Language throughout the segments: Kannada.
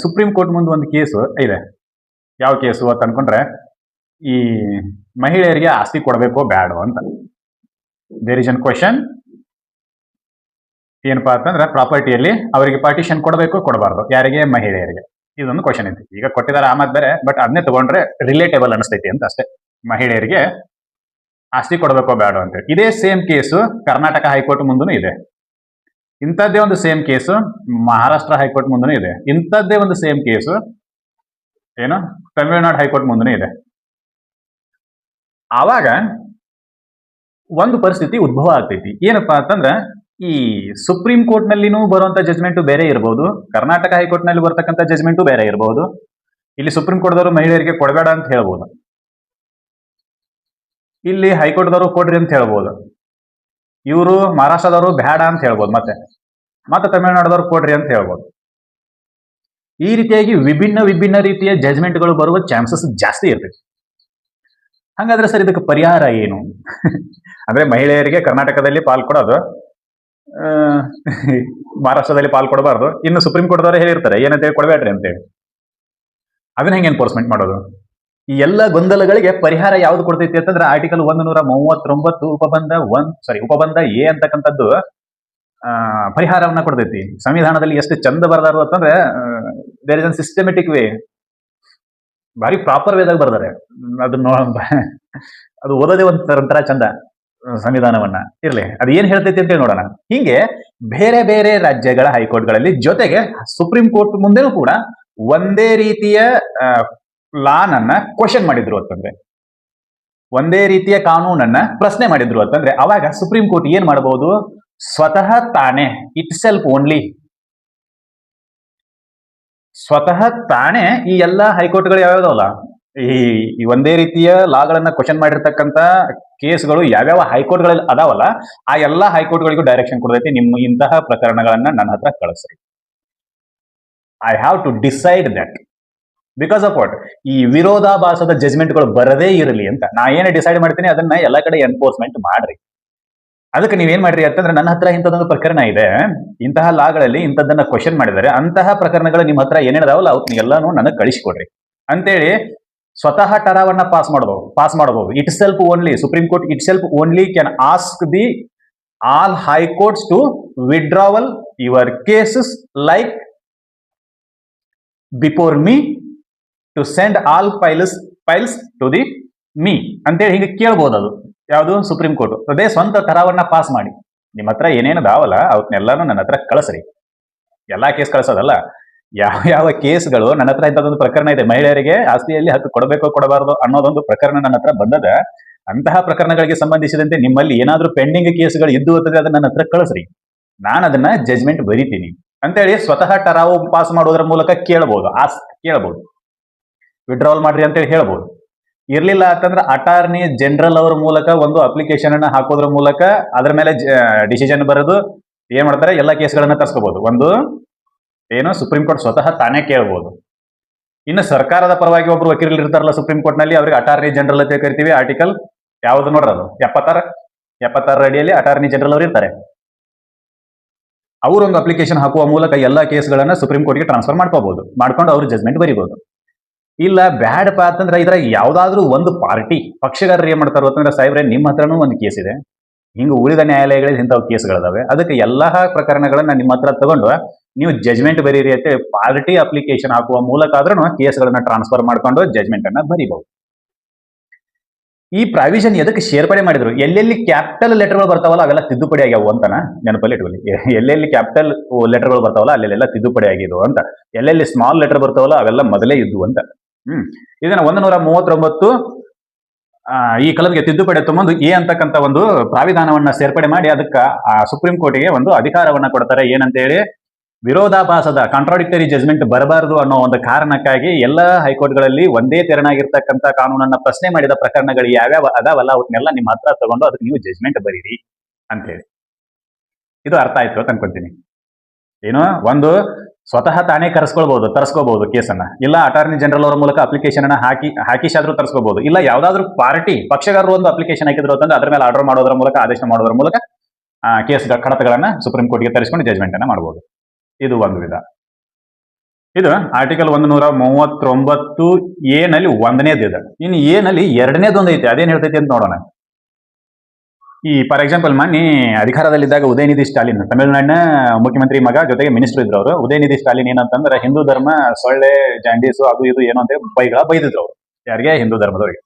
ಸುಪ್ರೀಂ ಕೋರ್ಟ್ ಮುಂದೆ ಒಂದು ಕೇಸು ಇದೆ. ಯಾವ ಕೇಸು ಅಂತ ಅನ್ಕೊಂಡ್ರೆ, ಈ ಮಹಿಳೆಯರಿಗೆ ಆಸ್ತಿ ಕೊಡಬೇಕೋ ಬ್ಯಾಡೋ ಅಂತ. There is an question. ಏನಪ್ಪಾ ಅಂತಂದ್ರೆ, ಪ್ರಾಪರ್ಟಿಯಲ್ಲಿ ಅವರಿಗೆ ಪಾರ್ಟಿಷನ್ ಕೊಡಬೇಕು ಕೊಡಬಾರ್ದು, ಯಾರಿಗೆ? ಮಹಿಳೆಯರಿಗೆ. ಇದೊಂದು ಕ್ವಶನ್ ಐತಿ. ಈಗ ಕೊಟ್ಟಿದ್ದಾರೆ ಆಮದ್ ಬೇರೆ, ಬಟ್ ಅದನ್ನೇ ತಗೊಂಡ್ರೆ ರಿಲೇಟೇಬಲ್ ಅನಿಸ್ತೈತಿ ಅಂತ ಅಷ್ಟೇ. ಮಹಿಳೆಯರಿಗೆ ಆಸ್ತಿ ಕೊಡಬೇಕೋ ಬ್ಯಾಡೋ ಅಂತೇಳಿ. ಇದೇ ಸೇಮ್ ಕೇಸು ಕರ್ನಾಟಕ ಹೈಕೋರ್ಟ್ ಮುಂದೂ ಇದೆ. ಇಂಥದ್ದೇ ಒಂದು ಸೇಮ್ ಕೇಸು ಮಹಾರಾಷ್ಟ್ರ ಹೈಕೋರ್ಟ್ ಮುಂದೂ ಇದೆ. ಇಂಥದ್ದೇ ಒಂದು ಸೇಮ್ ಕೇಸು ಏನು ತಮಿಳುನಾಡು ಹೈಕೋರ್ಟ್ ಮುಂದೂ ಇದೆ. ಆವಾಗ ಒಂದು ಪರಿಸ್ಥಿತಿ ಉದ್ಭವ ಆಗ್ತೈತಿ. ಏನಪ್ಪಾ ಅಂತಂದ್ರೆ, ಈ ಸುಪ್ರೀಂ ಕೋರ್ಟ್ ನಲ್ಲಿನೂ ಬರುವಂತ ಜಜ್ಮೆಂಟು ಬೇರೆ ಇರಬಹುದು, ಕರ್ನಾಟಕ ಹೈಕೋರ್ಟ್ ನಲ್ಲಿ ಬರ್ತಕ್ಕಂಥ ಜಜ್ಮೆಂಟು ಬೇರೆ ಇರಬಹುದು. ಇಲ್ಲಿ ಸುಪ್ರೀಂ ಕೋರ್ಟ್ದವರು ಮಹಿಳೆಯರಿಗೆ ಕೊಡಬೇಡ ಅಂತ ಹೇಳ್ಬೋದು, ಇಲ್ಲಿ ಹೈಕೋರ್ಟ್ದವರು ಕೊಡ್ರಿ ಅಂತ ಹೇಳ್ಬೋದು, ಇವರು ಮಹಾರಾಷ್ಟ್ರದವರು ಬೇಡ ಅಂತ ಹೇಳ್ಬೋದು, ಮತ್ತೆ ತಮಿಳುನಾಡದವ್ರು ಕೊಡ್ರಿ ಅಂತ ಹೇಳ್ಬೋದು. ಈ ರೀತಿಯಾಗಿ ವಿಭಿನ್ನ ರೀತಿಯ ಜಜ್ಮೆಂಟ್ಗಳು ಬರುವ ಚಾನ್ಸಸ್ ಜಾಸ್ತಿ ಇರ್ತೈತಿ. ಹಂಗಾದ್ರೆ ಸರ್ ಇದಕ್ಕೆ ಪರಿಹಾರ ಏನು? ಅಂದ್ರೆ ಮಹಿಳೆಯರಿಗೆ ಕರ್ನಾಟಕದಲ್ಲಿ ಪಾಲ್ ಕೊಡೋದು, ಮಹಾರಾಷ್ಟ್ರದಲ್ಲಿ ಪಾಲ್ ಕೊಡಬಾರ್ದು, ಇನ್ನು ಸುಪ್ರೀಂ ಕೋರ್ಟ್ದವರೇ ಹೇಳಿರ್ತಾರೆ ಏನಂತೇಳಿ ಕೊಡಬೇಡ್ರಿ ಅಂತೇಳಿ. ಅದನ್ನ ಹೆಂಗೆ ಎನ್ಫೋರ್ಸ್ಮೆಂಟ್ ಮಾಡೋದು? ಈ ಎಲ್ಲ ಗೊಂದಲಗಳಿಗೆ ಪರಿಹಾರ ಯಾವ್ದು ಕೊಡ್ತೈತಿ ಅಂತಂದ್ರೆ, ಆರ್ಟಿಕಲ್ 139 ಉಪಬಂಧ ಎ ಅಂತಕ್ಕಂಥದ್ದು ಪರಿಹಾರವನ್ನ ಕೊಡ್ತೈತಿ. ಸಂವಿಧಾನದಲ್ಲಿ ಎಷ್ಟು ಚಂದ ಬರ್ದಾರು ಅಂತಂದ್ರೆ, there is an systematic way, ಭಾರಿ ಪ್ರಾಪರ್ ವೇದಾಗ ಬರ್ದಾರೆ. ಅದು ಓದೋದೇ ಒಂಥರ ಚಂದ ಸಂವಿಧಾನವನ್ನ. ಇರ್ಲಿ, ಅದು ಏನ್ ಹೇಳ್ತೈತಿ ಅಂತೇಳಿ ನೋಡೋಣ. ಹೀಗೆ ಬೇರೆ ಬೇರೆ ರಾಜ್ಯಗಳ ಹೈಕೋರ್ಟ್ಗಳಲ್ಲಿ, ಜೊತೆಗೆ ಸುಪ್ರೀಂ ಕೋರ್ಟ್ ಮುಂದೆನೂ ಕೂಡ ಒಂದೇ ರೀತಿಯ ಲಾನನ್ನ ಕ್ವಶನ್ ಮಾಡಿದ್ರು ಅಂತಂದ್ರೆ, ಒಂದೇ ರೀತಿಯ ಕಾನೂನನ್ನ ಪ್ರಶ್ನೆ ಮಾಡಿದ್ರು ಅಂತಂದ್ರೆ, ಅವಾಗ ಸುಪ್ರೀಂ ಕೋರ್ಟ್ ಏನ್ ಮಾಡಬಹುದು? ಸ್ವತಃ ತಾನೇ ಈ ಎಲ್ಲ ಹೈಕೋರ್ಟ್ಗಳು ಯಾವ್ಯಾವಲ್ಲ, ಈ ಒಂದೇ ರೀತಿಯ ಲಾಗಳನ್ನ ಕ್ವಶನ್ ಮಾಡಿರ್ತಕ್ಕಂಥ ಕೇಸ್ಗಳು ಯಾವ್ಯಾವ ಹೈಕೋರ್ಟ್ಗಳಲ್ಲಿ ಅದಾವಲ್ಲ, ಆ ಎಲ್ಲಾ ಹೈಕೋರ್ಟ್ಗಳಿಗೂ ಡೈರೆಕ್ಷನ್ ಕೊಡ್ತೈತಿ, ನಿಮ್ಮ ಇಂತಹ ಪ್ರಕರಣಗಳನ್ನ ನನ್ನ ಹತ್ರ ಕಳಿಸ್ರಿ. I have to decide that. Because of what? ಈ ವಿರೋಧಾಭಾಸದ ಜಜ್ಮೆಂಟ್ಗಳು ಬರದೇ ಇರಲಿ ಅಂತ ನಾ ಏನೇ ಡಿಸೈಡ್ ಮಾಡ್ತೀನಿ ಅದನ್ನ ಎಲ್ಲ ಕಡೆ ಎನ್ಫೋರ್ಸ್ಮೆಂಟ್ ಮಾಡ್ರಿ. ಅದಕ್ಕೆ ನೀವೇನ್ ಮಾಡ್ರಿ ಅಂತಂದ್ರೆ, ನನ್ನ ಹತ್ರ ಇಂಥದ್ದೊಂದು ಪ್ರಕರಣ ಇದೆ, ಇಂತಹ ಲಾಗಳಲ್ಲಿ ಇಂಥದ್ದನ್ನ ಕ್ವಶನ್ ಮಾಡಿದ್ದಾರೆ, ಅಂತಹ ಪ್ರಕರಣಗಳು ನಿಮ್ಮ ಹತ್ರ ಏನೇನದಾವಲ್ಲ ಅವನ್ನೆಲ್ಲಾನು ನನಗೆ ಕಳಿಸಿಕೊಡ್ರಿ ಅಂತೇಳಿ ಸ್ವತಃ ಟರಾವನ್ನ ಪಾಸ್ ಮಾಡಬಹುದು. Itself only, supreme court itself only can ask the all high courts to withdrawal your cases like before me to send all files to the me ಅಂತೇಳಿ ಹಿಂಗೆ ಕೇಳ್ಬೋದು. ಅದು ಯಾವುದು? Supreme court. ಅದೇ ಸ್ವಂತ ತರಾವನ್ನ ಪಾಸ್ ಮಾಡಿ, ನಿಮ್ಮ ಹತ್ರ ಏನೇನದಾವಲ್ಲ ಅವನ್ನೆಲ್ಲಾನು ನನ್ನ ಹತ್ರ ಕಳಿಸ್ರಿ. ಎಲ್ಲಾ ಕೇಸ್ ಕಳಿಸೋದಲ್ಲ, ಯಾವ ಕೇಸ್ಗಳು ನನ್ನ ಹತ್ರ ಇಂಥದ್ದೊಂದು ಪ್ರಕರಣ ಇದೆ, ಮಹಿಳೆಯರಿಗೆ ಆಸ್ತಿಯಲ್ಲಿ ಹಕ್ಕು ಕೊಡಬೇಕೋ ಕೊಡಬಾರ್ದು ಅನ್ನೋದೊಂದು ಪ್ರಕರಣ ನನ್ನ ಹತ್ರ ಬಂದದ, ಅಂತಹ ಪ್ರಕರಣಗಳಿಗೆ ಸಂಬಂಧಿಸಿದಂತೆ ನಿಮ್ಮಲ್ಲಿ ಏನಾದ್ರೂ ಪೆಂಡಿಂಗ್ ಕೇಸ್ಗಳು ಇದ್ದು ಅಂತಂದ್ರೆ ಅದನ್ನ ನನ್ನ ಹತ್ರ ಕಳಿಸ್ರಿ, ನಾನು ಅದನ್ನ ಜಜ್ಮೆಂಟ್ ಬರೀತೀನಿ ಅಂತೇಳಿ ಸ್ವತಃ ಟರಾವು ಪಾಸ್ ಮಾಡೋದ್ರ ಮೂಲಕ ಕೇಳಬಹುದು, ವಿಡ್ರಾವಲ್ ಮಾಡ್ರಿ ಅಂತೇಳಿ ಹೇಳ್ಬೋದು. ಇರ್ಲಿಲ್ಲ ಅಂತಂದ್ರೆ ಅಟಾರ್ನಿ ಜನರಲ್ ಅವರ ಮೂಲಕ ಒಂದು ಅಪ್ಲಿಕೇಶನ್ ಅನ್ನ ಹಾಕೋದ್ರ ಮೂಲಕ ಅದ್ರ ಮೇಲೆ ಡಿಸಿಷನ್ ಬರೆದು ಏನ್ ಮಾಡ್ತಾರೆ, ಎಲ್ಲ ಕೇಸ್ಗಳನ್ನ ತರ್ಸ್ಕೋಬಹುದು. ಒಂದು ಏನು ಸುಪ್ರೀಂ ಕೋರ್ಟ್ ಸ್ವತಃ ತಾನೇ ಕೇಳಬಹುದು. ಇನ್ನು ಸರ್ಕಾರದ ಪರವಾಗಿ ಒಬ್ರು ವಕೀಲರು ಇರ್ತಾರಲ್ಲ ಸುಪ್ರೀಂ ಕೋರ್ಟ್ ನಲ್ಲಿ, ಅವ್ರಿಗೆ ಅಟಾರ್ನಿ ಜನರಲ್ ಅಂತ ಕರಿತೀವಿ. ಆರ್ಟಿಕಲ್ ಯಾವ್ದು ನೋಡ್ರದು 76 ಅಡಿಯಲ್ಲಿ ಅಟಾರ್ನಿ ಜನರಲ್ ಅವರು ಇರ್ತಾರೆ. ಅವರೊಂದು ಅಪ್ಲಿಕೇಶನ್ ಹಾಕುವ ಮೂಲಕ ಎಲ್ಲಾ ಕೇಸ್ಗಳನ್ನ ಸುಪ್ರೀಂ ಕೋರ್ಟ್ಗೆ ಟ್ರಾನ್ಸ್ಫರ್ ಮಾಡ್ಕೋಬಹುದು, ಮಾಡ್ಕೊಂಡು ಅವ್ರು ಜಜ್ಮೆಂಟ್ ಬರೀಬಹುದು. ಇಲ್ಲ ಬ್ಯಾಡಪ್ಪ ಅಂತಂದ್ರೆ ಇದ್ರಾಗ ಯಾವ್ದಾದ್ರು ಒಂದು ಪಾರ್ಟಿ ಪಕ್ಷಗಾರರು ಏನ್ ಮಾಡ್ತಾರೋ ಅಂತಂದ್ರೆ, ಸಾಹೇಬ್ರೆ ನಿಮ್ಮ ಹತ್ರನೂ ಒಂದು ಕೇಸ್ ಇದೆ, ಹಿಂಗ ಉಳಿದ ನ್ಯಾಯಾಲಯಗಳಲ್ಲಿ ಇಂಥವು ಕೇಸ್ಗಳಿದಾವೆ, ಅದಕ್ಕೆ ಎಲ್ಲಾ ಪ್ರಕರಣಗಳನ್ನ ನಿಮ್ಮ ಹತ್ರ ತಗೊಂಡು ನೀವು ಜಜ್ಮೆಂಟ್ ಬರೀರಿ ಅಂತ ಪಾರ್ಟಿ ಅಪ್ಲಿಕೇಶನ್ ಹಾಕುವ ಮೂಲಕ ಆದ್ರೂ ಕೇಸ್ಗಳನ್ನ ಟ್ರಾನ್ಸ್ಫರ್ ಮಾಡ್ಕೊಂಡು ಜಜ್ಮೆಂಟ್ ಅನ್ನ ಬರೀಬಹುದು. ಈ ಪ್ರಾವಿಷನ್ ಎದಕ್ಕೆ ಸೇರ್ಪಡೆ ಮಾಡಿದ್ರು? ಎಲ್ಲೆಲ್ಲಿ ಕ್ಯಾಪಿಟಲ್ ಲೆಟರ್ಗಳು ಬರ್ತಾವಲ್ಲ ಅವೆಲ್ಲ ತಿದ್ದುಪಡಿ ಆಗ್ಯಾವು ಅಂತನ ನೆನಪಲ್ಲಿ ಇಟ್ಕೊಳ್ಳಿ. ಎಲ್ಲೆಲ್ಲಿ ಕ್ಯಾಪಿಟಲ್ ಲೆಟರ್ಗಳು ಬರ್ತಾವಲ್ಲ ಅಲ್ಲೆಲ್ಲ ತಿದ್ದುಪಡಿ ಆಗಿದ್ವು ಅಂತ, ಎಲ್ಲೆಲ್ಲಿ ಸ್ಮಾಲ್ ಲೆಟರ್ ಬರ್ತಾವಲ್ಲ ಅವೆಲ್ಲ ಮೊದಲೇ ಇದ್ವು ಅಂತ. ಇದನ್ನ 139 ಈ ಕಲಂಗೆ ತಿದ್ದುಪಡಿ ತುಂಬೊಂದು ಎ ಅಂತಕ್ಕಂಥ ಒಂದು ಪ್ರಾವಿಧಾನವನ್ನ ಸೇರ್ಪಡೆ ಮಾಡಿ ಅದಕ್ಕೆ ಸುಪ್ರೀಂ ಕೋರ್ಟಿಗೆ ಒಂದು ಅಧಿಕಾರವನ್ನ ಕೊಡ್ತಾರೆ. ಏನಂತೇಳಿ, ವಿರೋಧಾಭಾಸದ ಕಾಂಟ್ರಾಡಿಕ್ಟರಿ ಜಜ್ಮೆಂಟ್ ಬರಬಾರದು ಅನ್ನೋ ಒಂದು ಕಾರಣಕ್ಕಾಗಿ ಎಲ್ಲ ಹೈಕೋರ್ಟ್ಗಳಲ್ಲಿ ಒಂದೇ ತೆರನಾಗಿರ್ತಕ್ಕಂಥ ಕಾನೂನನ್ನ ಪ್ರಶ್ನೆ ಮಾಡಿದ ಪ್ರಕರಣಗಳು ಯಾವ್ಯಾವ ಅದಾವಲ್ಲ ಅವನ್ನೆಲ್ಲ ನಿಮ್ಮ ಹತ್ರ ತಗೊಂಡು ಅದಕ್ಕೆ ನೀವು ಜಜ್ಮೆಂಟ್ ಬರೀರಿ ಅಂತ ಹೇಳಿ. ಇದು ಅರ್ಥ ಆಯ್ತು ಅಂತ ಅನ್ಕೊಂತೀನಿ. ಏನು, ಒಂದು ಸ್ವತಃ ತಾನೇ ತರಿಸ್ಕೋಬಹುದು ಕೇಸನ್ನ, ಇಲ್ಲ ಅಟಾರ್ನಿ ಜನರಲ್ ಅವರ ಮೂಲಕ ಅಪ್ಲಿಕೇಶನ್ ಅನ್ನ ಹಾಕಿಸಾದ್ರೂ ತರಿಸ್ಕೋಬಹುದು, ಇಲ್ಲ ಯಾವ್ದಾದ್ರು ಪಾರ್ಟಿ ಪಕ್ಷಗಾರರು ಒಂದು ಅಪ್ಲಿಕೇಶನ್ ಹಾಕಿದ್ರು ಅಂತಂದ್ರೆ ಅದ್ರ ಮೇಲೆ ಆರ್ಡರ್ ಮಾಡೋದ್ರ ಮೂಲಕ, ಆದೇಶ ಮಾಡೋದ್ರ ಮೂಲಕ ಕೇಸ್ ಕಡತಗಳನ್ನ ಸುಪ್ರೀಂ ಕೋರ್ಟ್ಗೆ ತರಿಸ್ಕೊಂಡು ಜಜ್ಮೆಂಟ್ ಅನ್ನ ಮಾಡಬಹುದು. ಇದು ಒಂದು ವಿಧ. ಇದು ಆರ್ಟಿಕಲ್ 139 ಎ ನಲ್ಲಿ ಒಂದನೇದು ಇದೆ. ಇನ್ನು ಎ ನಲ್ಲಿ ಎರಡನೇದೊಂದು ಐತೆ, ಅದೇನ್ ಹೇಳ್ತೈತಿ ಅಂತ ನೋಡೋಣ. ಈ ಫಾರ್ ಎಕ್ಸಾಂಪಲ್ ಮೊನ್ನೆ ಅಧಿಕಾರದಲ್ಲಿದ್ದಾಗ ಉದಯನಿಧಿ ಸ್ಟಾಲಿನ್, ತಮಿಳುನಾಡಿನ ಮುಖ್ಯಮಂತ್ರಿ ಮಗ, ಜೊತೆಗೆ ಮಿನಿಸ್ಟರ್ ಇದ್ರು ಅವರು. ಉದಯನಿಧಿ ಸ್ಟಾಲಿನ್ ಏನಂತಂದ್ರೆ ಹಿಂದೂ ಧರ್ಮ ಸೊಳ್ಳೆ ಜಾಂಡೀಸು ಅದು ಇದು ಏನೋ ಅಂತ ಬೈದಿದ್ರು ಅವರು. ಯಾರಿಗೆ? ಹಿಂದೂ ಧರ್ಮದವರಿಗೆ.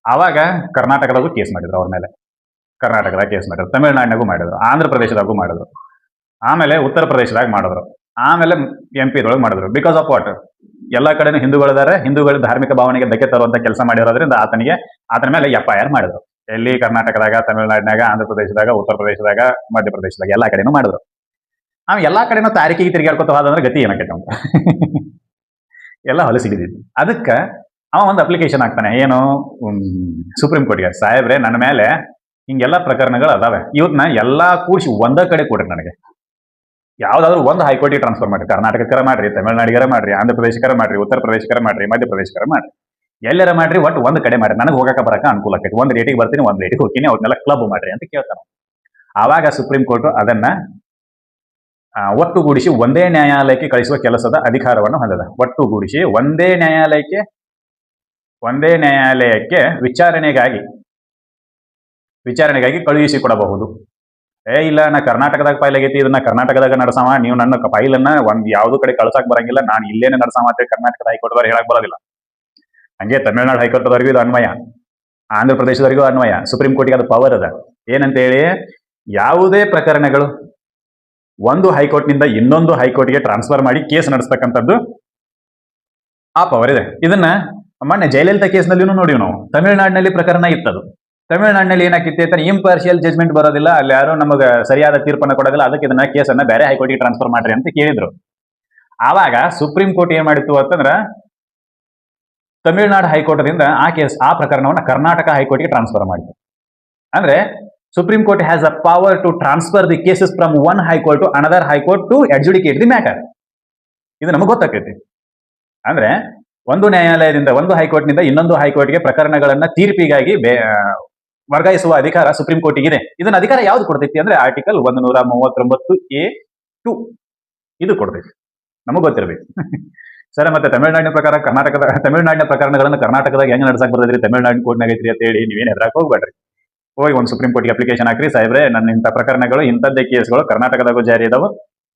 ಆವಾಗ ಕರ್ನಾಟಕದಾಗೂ ಕೇಸ್ ಮಾಡಿದ್ರು ಅವ್ರ ಮೇಲೆ. ಕರ್ನಾಟಕದಾಗ ಕೇಸ್ ಮಾಡಿದ್ರು, ತಮಿಳುನಾಡಿನಾಗೂ ಮಾಡಿದ್ರು, ಆಂಧ್ರ ಪ್ರದೇಶದಾಗೂ ಮಾಡಿದ್ರು, ಆಮೇಲೆ ಉತ್ತರ ಪ್ರದೇಶದಾಗ ಮಾಡಿದ್ರು, ಆಮೇಲೆ MP ದೊಳಗೆ ಮಾಡಿದ್ರು. Because of what? ಎಲ್ಲಾ ಕಡೆನೂ ಹಿಂದೂಗಳಿದ್ದಾರೆ, ಹಿಂದೂಗಳ ಧಾರ್ಮಿಕ ಭಾವನೆಗೆ ಧಕ್ಕೆ ತರುವಂತ ಕೆಲಸ ಮಾಡಿರೋದ್ರಿಂದ ಆತನ ಮೇಲೆ FIR ಮಾಡಿದ್ರು. ಎಲ್ಲಿ? ಕರ್ನಾಟಕದಾಗ, ತಮಿಳುನಾಡಿನಾಗ, ಆಂಧ್ರ ಪ್ರದೇಶದಾಗ, ಉತ್ತರ ಪ್ರದೇಶದಾಗ, ಮಧ್ಯಪ್ರದೇಶದಾಗ ಎಲ್ಲಾ ಕಡೆನೂ ಮಾಡಿದ್ರು. ಎಲ್ಲಾ ಕಡೆನೂ ತಾರೀಕಿಗೆ ತಿರುಗಾಡ್ಕೊತ ಹೋದಂದ್ರೆ ಗತಿ ಏನಕ್ಕೆ ಅಂತ ಎಲ್ಲ ಹೊಲಸಿಗಿದ್ದು. ಅದಕ್ಕೆ ಅವ ಒಂದು ಅಪ್ಲಿಕೇಶನ್ ಹಾಕ್ತಾನೆ. ಏನು? ಸುಪ್ರೀಂ ಕೋರ್ಟ್ಗೆ, ಸಾಹೇಬ್ರೆ ನನ್ನ ಮೇಲೆ ಹಿಂಗೆಲ್ಲಾ ಪ್ರಕರಣಗಳು ಅದಾವೆ, ಇವನ್ನ ಎಲ್ಲಾ ಕೂಡಿಸಿ ಒಂದ ಕಡೆ ಕೊಡ್ರಿ, ನನಗೆ ಯಾವ್ದಾದ್ರು ಒಂದು ಹೈಕೋರ್ಟಿಗೆ ಟ್ರಾನ್ಸ್ಫರ್ ಮಾಡ್ರಿ. ಕರ್ನಾಟಕಕ್ಕರ ಮಾಡ್ರಿ, ತಮಿಳುನಾಡಿಗರ ಮಾಡ್ರಿ, ಆಂಧ್ರ ಪ್ರದೇಶಕರ ಮಾಡ್ರಿ, ಉತ್ತರ ಪ್ರದೇಶಕರ ಮಾಡ್ರಿ, ಮಧ್ಯಪ್ರದೇಶಕರ ಮಾಡ್ರಿ, ಎಲ್ಲರ ಮಾಡ್ರಿ, ಒಟ್ಟು ಒಂದ್ ಕಡೆ ಮಾಡ್ರಿ, ನನಗೆ ಹೋಗಕ ಬರಕ ಅನುಕೂಲ ಆಕೈತಿ. ಒಂದ್ ರೇಟಿಗೆ ಬರ್ತೀನಿ, ಒಂದ್ ರೇಟಿಗೆ ಹೋಗ್ತೀನಿ, ಅವ್ರನ್ನೆಲ್ಲ ಕ್ಲಬ್ ಮಾಡ್ರಿ ಅಂತ ಕೇಳ್ತಾನೆ. ಆವಾಗ ಸುಪ್ರೀಂ ಕೋರ್ಟ್ ಅದನ್ನ ಒಟ್ಟುಗೂಡಿಸಿ ಒಂದೇ ನ್ಯಾಯಾಲಯಕ್ಕೆ ಕಳಿಸುವ ಕೆಲಸದ ಅಧಿಕಾರವನ್ನು ಹೊಂದಿದೆ. ಒಟ್ಟುಗೂಡಿಸಿ ಒಂದೇ ನ್ಯಾಯಾಲಯಕ್ಕೆ ವಿಚಾರಣೆಗಾಗಿ ಕಳುಹಿಸಿಕೊಡಬಹುದು. ಇಲ್ಲ, ನಾ ಕರ್ನಾಟಕದಾಗ ಫೈಲ್ ಆಗೈತಿ, ಇದನ್ನ ಕರ್ನಾಟಕದಾಗ ನಡೆಸವ, ನೀವು ನನ್ನ ಫೈಲನ್ನ ಒಂದ್ ಯಾವ್ದು ಕಡೆ ಕಳ್ಸಕ್ ಬರಂಗಿಲ್ಲ, ನಾನು ಇಲ್ಲೇನೆ ನಡೆಸವ ಅಂತ ಕರ್ನಾಟಕದ ಹೈಕೋರ್ಟ್ದವ್ರು ಹೇಳಕ್ ಬರೋದಿಲ್ಲ. ಹಂಗೆ ತಮಿಳುನಾಡು ಹೈಕೋರ್ಟ್ದವರಿಗೂ ಇದು ಅನ್ವಯ, ಆಂಧ್ರ ಪ್ರದೇಶದವರಿಗೂ ಅನ್ವಯ. ಸುಪ್ರೀಂ ಕೋರ್ಟ್ಗೆ ಅದು ಪವರ್ ಅದ. ಏನಂತೇಳಿ, ಯಾವುದೇ ಪ್ರಕರಣಗಳು ಒಂದು ಹೈಕೋರ್ಟ್ನಿಂದ ಇನ್ನೊಂದು ಹೈಕೋರ್ಟ್ಗೆ ಟ್ರಾನ್ಸ್ಫರ್ ಮಾಡಿ ಕೇಸ್ ನಡೆಸ್ತಕ್ಕಂಥದ್ದು ಆ ಪವರ್ ಇದೆ. ಇದನ್ನ ಮೊನ್ನೆ ಜಯಲಲಿತಾ ಕೇಸ್ನಲ್ಲಿನೂ ನೋಡಿವಿ ನಾವು. ತಮಿಳುನಾಡಿನಲ್ಲಿ ಪ್ರಕರಣ ಇತ್ತದು. ತಮಿಳುನಾಡಿನಲ್ಲಿ ಏನಾಗಿತ್ತು ಅಂತ, ಇಂಪಾರ್ಷಿಯಲ್ ಜಜ್ಮೆಂಟ್ ಬರೋದಿಲ್ಲ, ಅಲ್ಲಿ ಯಾರು ನಮಗೆ ಸರಿಯಾದ ತೀರ್ಪನ್ನು ಕೊಡೋದಿಲ್ಲ, ಅದಕ್ಕೆ ಇದನ್ನ ಕೇಸನ್ನ ಬೇರೆ ಹೈಕೋರ್ಟ್ಗೆ ಟ್ರಾನ್ಸ್ಫರ್ ಮಾಡ್ರಿ ಅಂತ ಕೇಳಿದ್ರು. ಆವಾಗ ಸುಪ್ರೀಂ ಕೋರ್ಟ್ ಏನ್ ಮಾಡಿತ್ತು ಅಂತಂದ್ರ, ತಮಿಳುನಾಡು ಹೈಕೋರ್ಟ್ದಿಂದ ಆ ಪ್ರಕರಣವನ್ನು ಕರ್ನಾಟಕ ಹೈಕೋರ್ಟ್ಗೆ ಟ್ರಾನ್ಸ್ಫರ್ ಮಾಡಿತು. ಅಂದ್ರೆ supreme court has a power to transfer the cases from one high court to another high court to adjudicate the matter. ಇದು ನಮಗೆ ಗೊತ್ತಾಗ್ತೈತಿ. ಅಂದ್ರೆ ಒಂದು ನ್ಯಾಯಾಲಯದಿಂದ, ಒಂದು ಹೈಕೋರ್ಟ್ನಿಂದ ಇನ್ನೊಂದು ಹೈಕೋರ್ಟ್ಗೆ ಪ್ರಕರಣಗಳನ್ನ ತೀರ್ಪಿಗಾಗಿ ವರ್ಗಾಯಿಸುವ ಅಧಿಕಾರ ಸುಪ್ರೀಂ ಕೋರ್ಟಿಗೆ ಇದೆ. ಇದನ್ನ ಅಧಿಕಾರ ಯಾವ್ದು ಕೊಡ್ತೈತಿ ಅಂದ್ರೆ ಆರ್ಟಿಕಲ್ 139A(2) ಇದು ಕೊಡ್ತೈತಿ. ನಮಗ್ ಗೊತ್ತಿರಬೇಕು. ಸರ್, ಮತ್ತೆ ತಮಿಳುನಾಡಿನ ಪ್ರಕರಣಗಳನ್ನ ಕರ್ನಾಟಕದಾಗ ಹೆಂಗ್ ನಡ್ಸಕ್ ಬರ್ತೈತ್ರಿ, ತಮಿಳುನಾಡಿನ ಕೋರ್ಟ್ನಾಗ ಐತ್ರಿ ಅಂತ ಹೇಳಿ ನೀವೇನ್ ಹೆದರಾಕ್ ಹೋಗ್ಬೇಡ್ರಿ. ಹೋಗಿ ಒಂದು ಸುಪ್ರೀಂ ಕೋರ್ಟ್ಗೆ ಅಪ್ಲಿಕೇಶನ್ ಹಾಕ್ರಿ, ಸಾಹೇಬ್ರೆ ನನ್ನ ಇಂಥ ಪ್ರಕರಣಗಳು, ಇಂಥದ್ದೇ ಕೇಸ್ಗಳು ಕರ್ನಾಟಕದಾಗೂ ಜಾರಿ ಅದಾವ,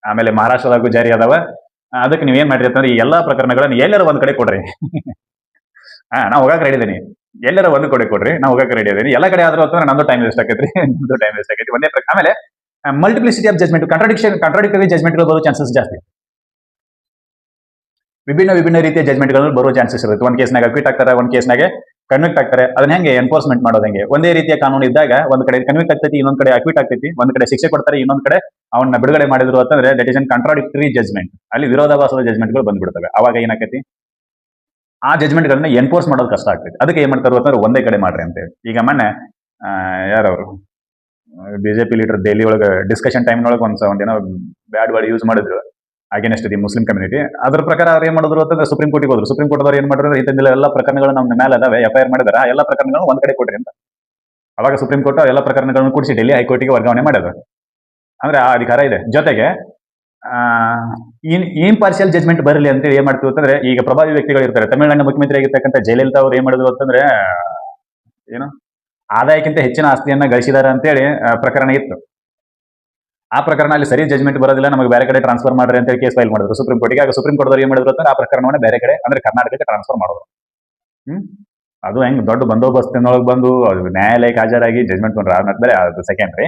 ಆಮೇಲೆ ಮಹಾರಾಷ್ಟ್ರದಾಗೂ ಜಾರಿ ಅದಾವ, ಅದಕ್ಕೆ ನೀವೇನ್ ಮಾಡ್ರಿ ಅಂತಂದ್ರೆ ಈ ಎಲ್ಲಾ ಪ್ರಕರಣಗಳನ್ನ ಎಲ್ಲರ ಒಂದ್ ಕಡೆ ಕೊಡ್ರಿ. ನಾ ಹೋಗಕ್ ರೆಡಿ ಇದೀನಿ, ಎಲ್ಲರ ಒಂದು ಕಡೆ ಕೊಡ್ರಿ, ನಾ ಹೋಗಕ್ ರೆಡಿ ಇದೀನಿ. ಎಲ್ಲ ಕಡೆ ಆದ್ರೂ ಅಂತಂದ್ರೆ ನಂದು ಟೈಮ್ ವೇಸ್ಟ್ ಆಕೈತ್ರಿ, ನಿಮ್ದು ಟೈಮ್ ವೇಸ್ಟ್ ಆಕೈತಿ. ಒಂದೇ ಆಮೇಲೆ ಮಲ್ಟಿಪ್ಲಿಸಿಟಿ ಆಫ್ ಜಜ್ಮೆಂಟ್, ಕಾಂಟ್ರಾಡಿಕ್ಟರಿ ಜಜ್ಮೆಂಟ್ಗಳು ಬರೋ ಚಾನ್ಸಸ್ ಜಾಸ್ತಿ. ವಿಭಿನ್ನ ರೀತಿಯ ಜಜ್ಮೆಂಟ್ಗಳು ಬರೋ ಚಾನ್ಸಸ್ ಇರುತ್ತೆ. ಒಂದ್ ಕೇಸ್ನಾಗ ಅಕ್ವಿಟ್ ಆಗ್ತಾರೆ, ಒಂದ್ ಕೇಸ್ನಾಗ ಕನ್ವಿಕ್ಟ್ ಆಗ್ತಾರೆ. ಅದನ್ನ ಹೆಂಗೆ ಎನ್ಫೋರ್ಸ್ಮೆಂಟ್ ಮಾಡೋದು ಹೆಂಗೆ? ಒಂದೇ ರೀತಿಯ ಕಾನೂನು ಇದ್ದಾಗ ಒಂದ್ ಕಡೆ ಕನ್ವಿಕ್ಟ್ ಆಗ್ತೈತಿ, ಇನ್ನೊಂದ್ ಕಡೆ ಅಕ್ವಿಟ್ ಆಗ್ತೈತಿ, ಒಂದ್ ಕಡೆ ಶಿಕ್ಷೆ ಕೊಡ್ತಾರೆ, ಇನ್ನೊಂದ್ ಕಡೆ ಅವನ್ನ ಬಿಡುಗಡೆ ಮಾಡಿದ್ರು ಅಂತಂದ್ರೆ that is an contradictory judgment. ಅಲ್ಲಿ ವಿರೋಧಾಭಾಸದ ಜಜ್ಮೆಂಟ್ಗಳು ಬಂದ್ಬಿಡ್ತವೆ. ಅವಾಗ ಏನಾಕೈತಿ, ಆ ಜಜ್ಮೆಂಟ್ ಗಳನ್ನ ಎನ್ಫೋರ್ಸ್ ಮಾಡೋದು ಕಷ್ಟ ಆಗ್ತೈತಿ. ಅದಕ್ಕೆ ಏನ್ ಮಾಡ್ತಾರೆ ಅಂತಂದ್ರೆ ಒಂದೇ ಕಡೆ ಮಾಡ್ರಿ ಅಂತೇಳಿ. ಈಗ ಮೊನ್ನೆ ಯಾರವರು ಬಿಜೆಪಿ ಲೀಡರ್ ದೆಹಲಿ ಒಳಗೆ ಡಿಸ್ಕಷನ್ ಟೈಮ್ನೊಳಗೆ ಒಂದೇನೋ ಬ್ಯಾಡ್ ವರ್ಡ್ ಯೂಸ್ ಮಾಡಿದ್ರು ಅಗೇನೆಸ್ಟ್ ದಿ ಮುಸ್ಲಿಂ ಕಮ್ಯುನಿಟಿ. ಅದ್ರ ಪ್ರಕಾರ ಅವ್ರು ಏನ್ ಮಾಡಿದ್ರು ಅಂತಂದ್ರೆ ಸುಪ್ರೀಂ ಕೋರ್ಟಿಗೆ ಹೋದ್ರು. ಸುಪ್ರೀಂ ಕೋರ್ಟ್ ಅವ್ರು ಏನ್ ಮಾಡಿದ್ರು, ಇಂಥದ್ದೆಲ್ಲ ಎಲ್ಲ ಪ್ರಕರಣಗಳು ನಮ್ಮ ಮೇಲೆ ಅದಾವೆ, FIR ಮಾಡಿದಾರೆ, ಎಲ್ಲ ಪ್ರಕರಣಗಳನ್ನು ಒಂದ್ ಕಡೆ ಕೊಡ್ರಿ ಅಂತ. ಅವಾಗ ಸುಪ್ರೀಂ ಕೋರ್ಟ್ ಎಲ್ಲ ಪ್ರಕರಣಗಳನ್ನು ಕೂಡಿಸಿ ಡೆಲ್ಲಿ ಹೈಕೋರ್ಟಿಗೆ ವರ್ಗಾವಣೆ ಮಾಡಿದ್ರು. ಅಂದ್ರೆ ಆ ಅಧಿಕಾರ ಇದೆ. ಜೊತೆಗೆ ಇಂಪಾರ್ಷಿಯಲ್ ಜಜ್ಮೆಂಟ್ ಬರಲಿ ಅಂತ ಏನ್ ಮಾಡ್ತೀವಿ ಅಂತಂದ್ರೆ, ಈಗ ಪ್ರಭಾವಿ ವ್ಯಕ್ತಿಗಳು ಇರ್ತಾರೆ. ತಮಿಳುನಾಡಿನ ಮುಖ್ಯಮಂತ್ರಿ ಆಗಿರ್ತಕ್ಕಂಥ ಜಯಲಲಿತಾ ಅವ್ರು ಏನ್ ಮಾಡಿದ್ರು ಅಂತಂದ್ರೆ, ಏನು ಆದಾಯಕ್ಕಿಂತ ಹೆಚ್ಚಿನ ಆಸ್ತಿಯನ್ನ ಗಳಿಸಿದಾರೆ ಅಂತೇಳಿ ಪ್ರಕರಣ ಇತ್ತು. ಆ ಪ್ರಕರಣ ಅಲ್ಲಿ ಸರಿ ಜಜ್ಮೆಂಟ್ ಬರೋದಿಲ್ಲ, ನಮಗೆ ಬೇರೆ ಕಡೆ ಟ್ರಾನ್ಸ್ಫರ್ ಮಾಡ್ರಿ ಅಂತ ಕೇಸ್ ಫೈಲ್ ಮಾಡಿದ್ರು ಸುಪ್ರೀಂ ಕೋರ್ಟ್ಗೆ. ಆಗ ಸುಪ್ರೀಂ ಕೋರ್ಟ್ ಏನ್ ಮಾಡಿದ್ರು ಅಂತಂದ್ರೆ ಆ ಪ್ರಕರಣವನ್ನ ಬೇರೆ ಕಡೆ ಅಂದ್ರೆ ಕರ್ನಾಟಕಕ್ಕೆ ಟ್ರಾನ್ಸ್ಫರ್ ಮಾಡೋದು. ಅದು ಹೆಂಗ್ ದೊಡ್ಡ ಬಂದೋಬಸ್ತಿನೊಳಗೆ ಬಂದು ನ್ಯಾಯಾಲಯಕ್ಕೆ ಹಾಜರಾಗಿ ಜಜ್ಮೆಂಟ್ ಬಂದ್ರೆ ಆದ್ಮೇಲೆ ಅದು ಸೆಕೆಂಡ್ರಿ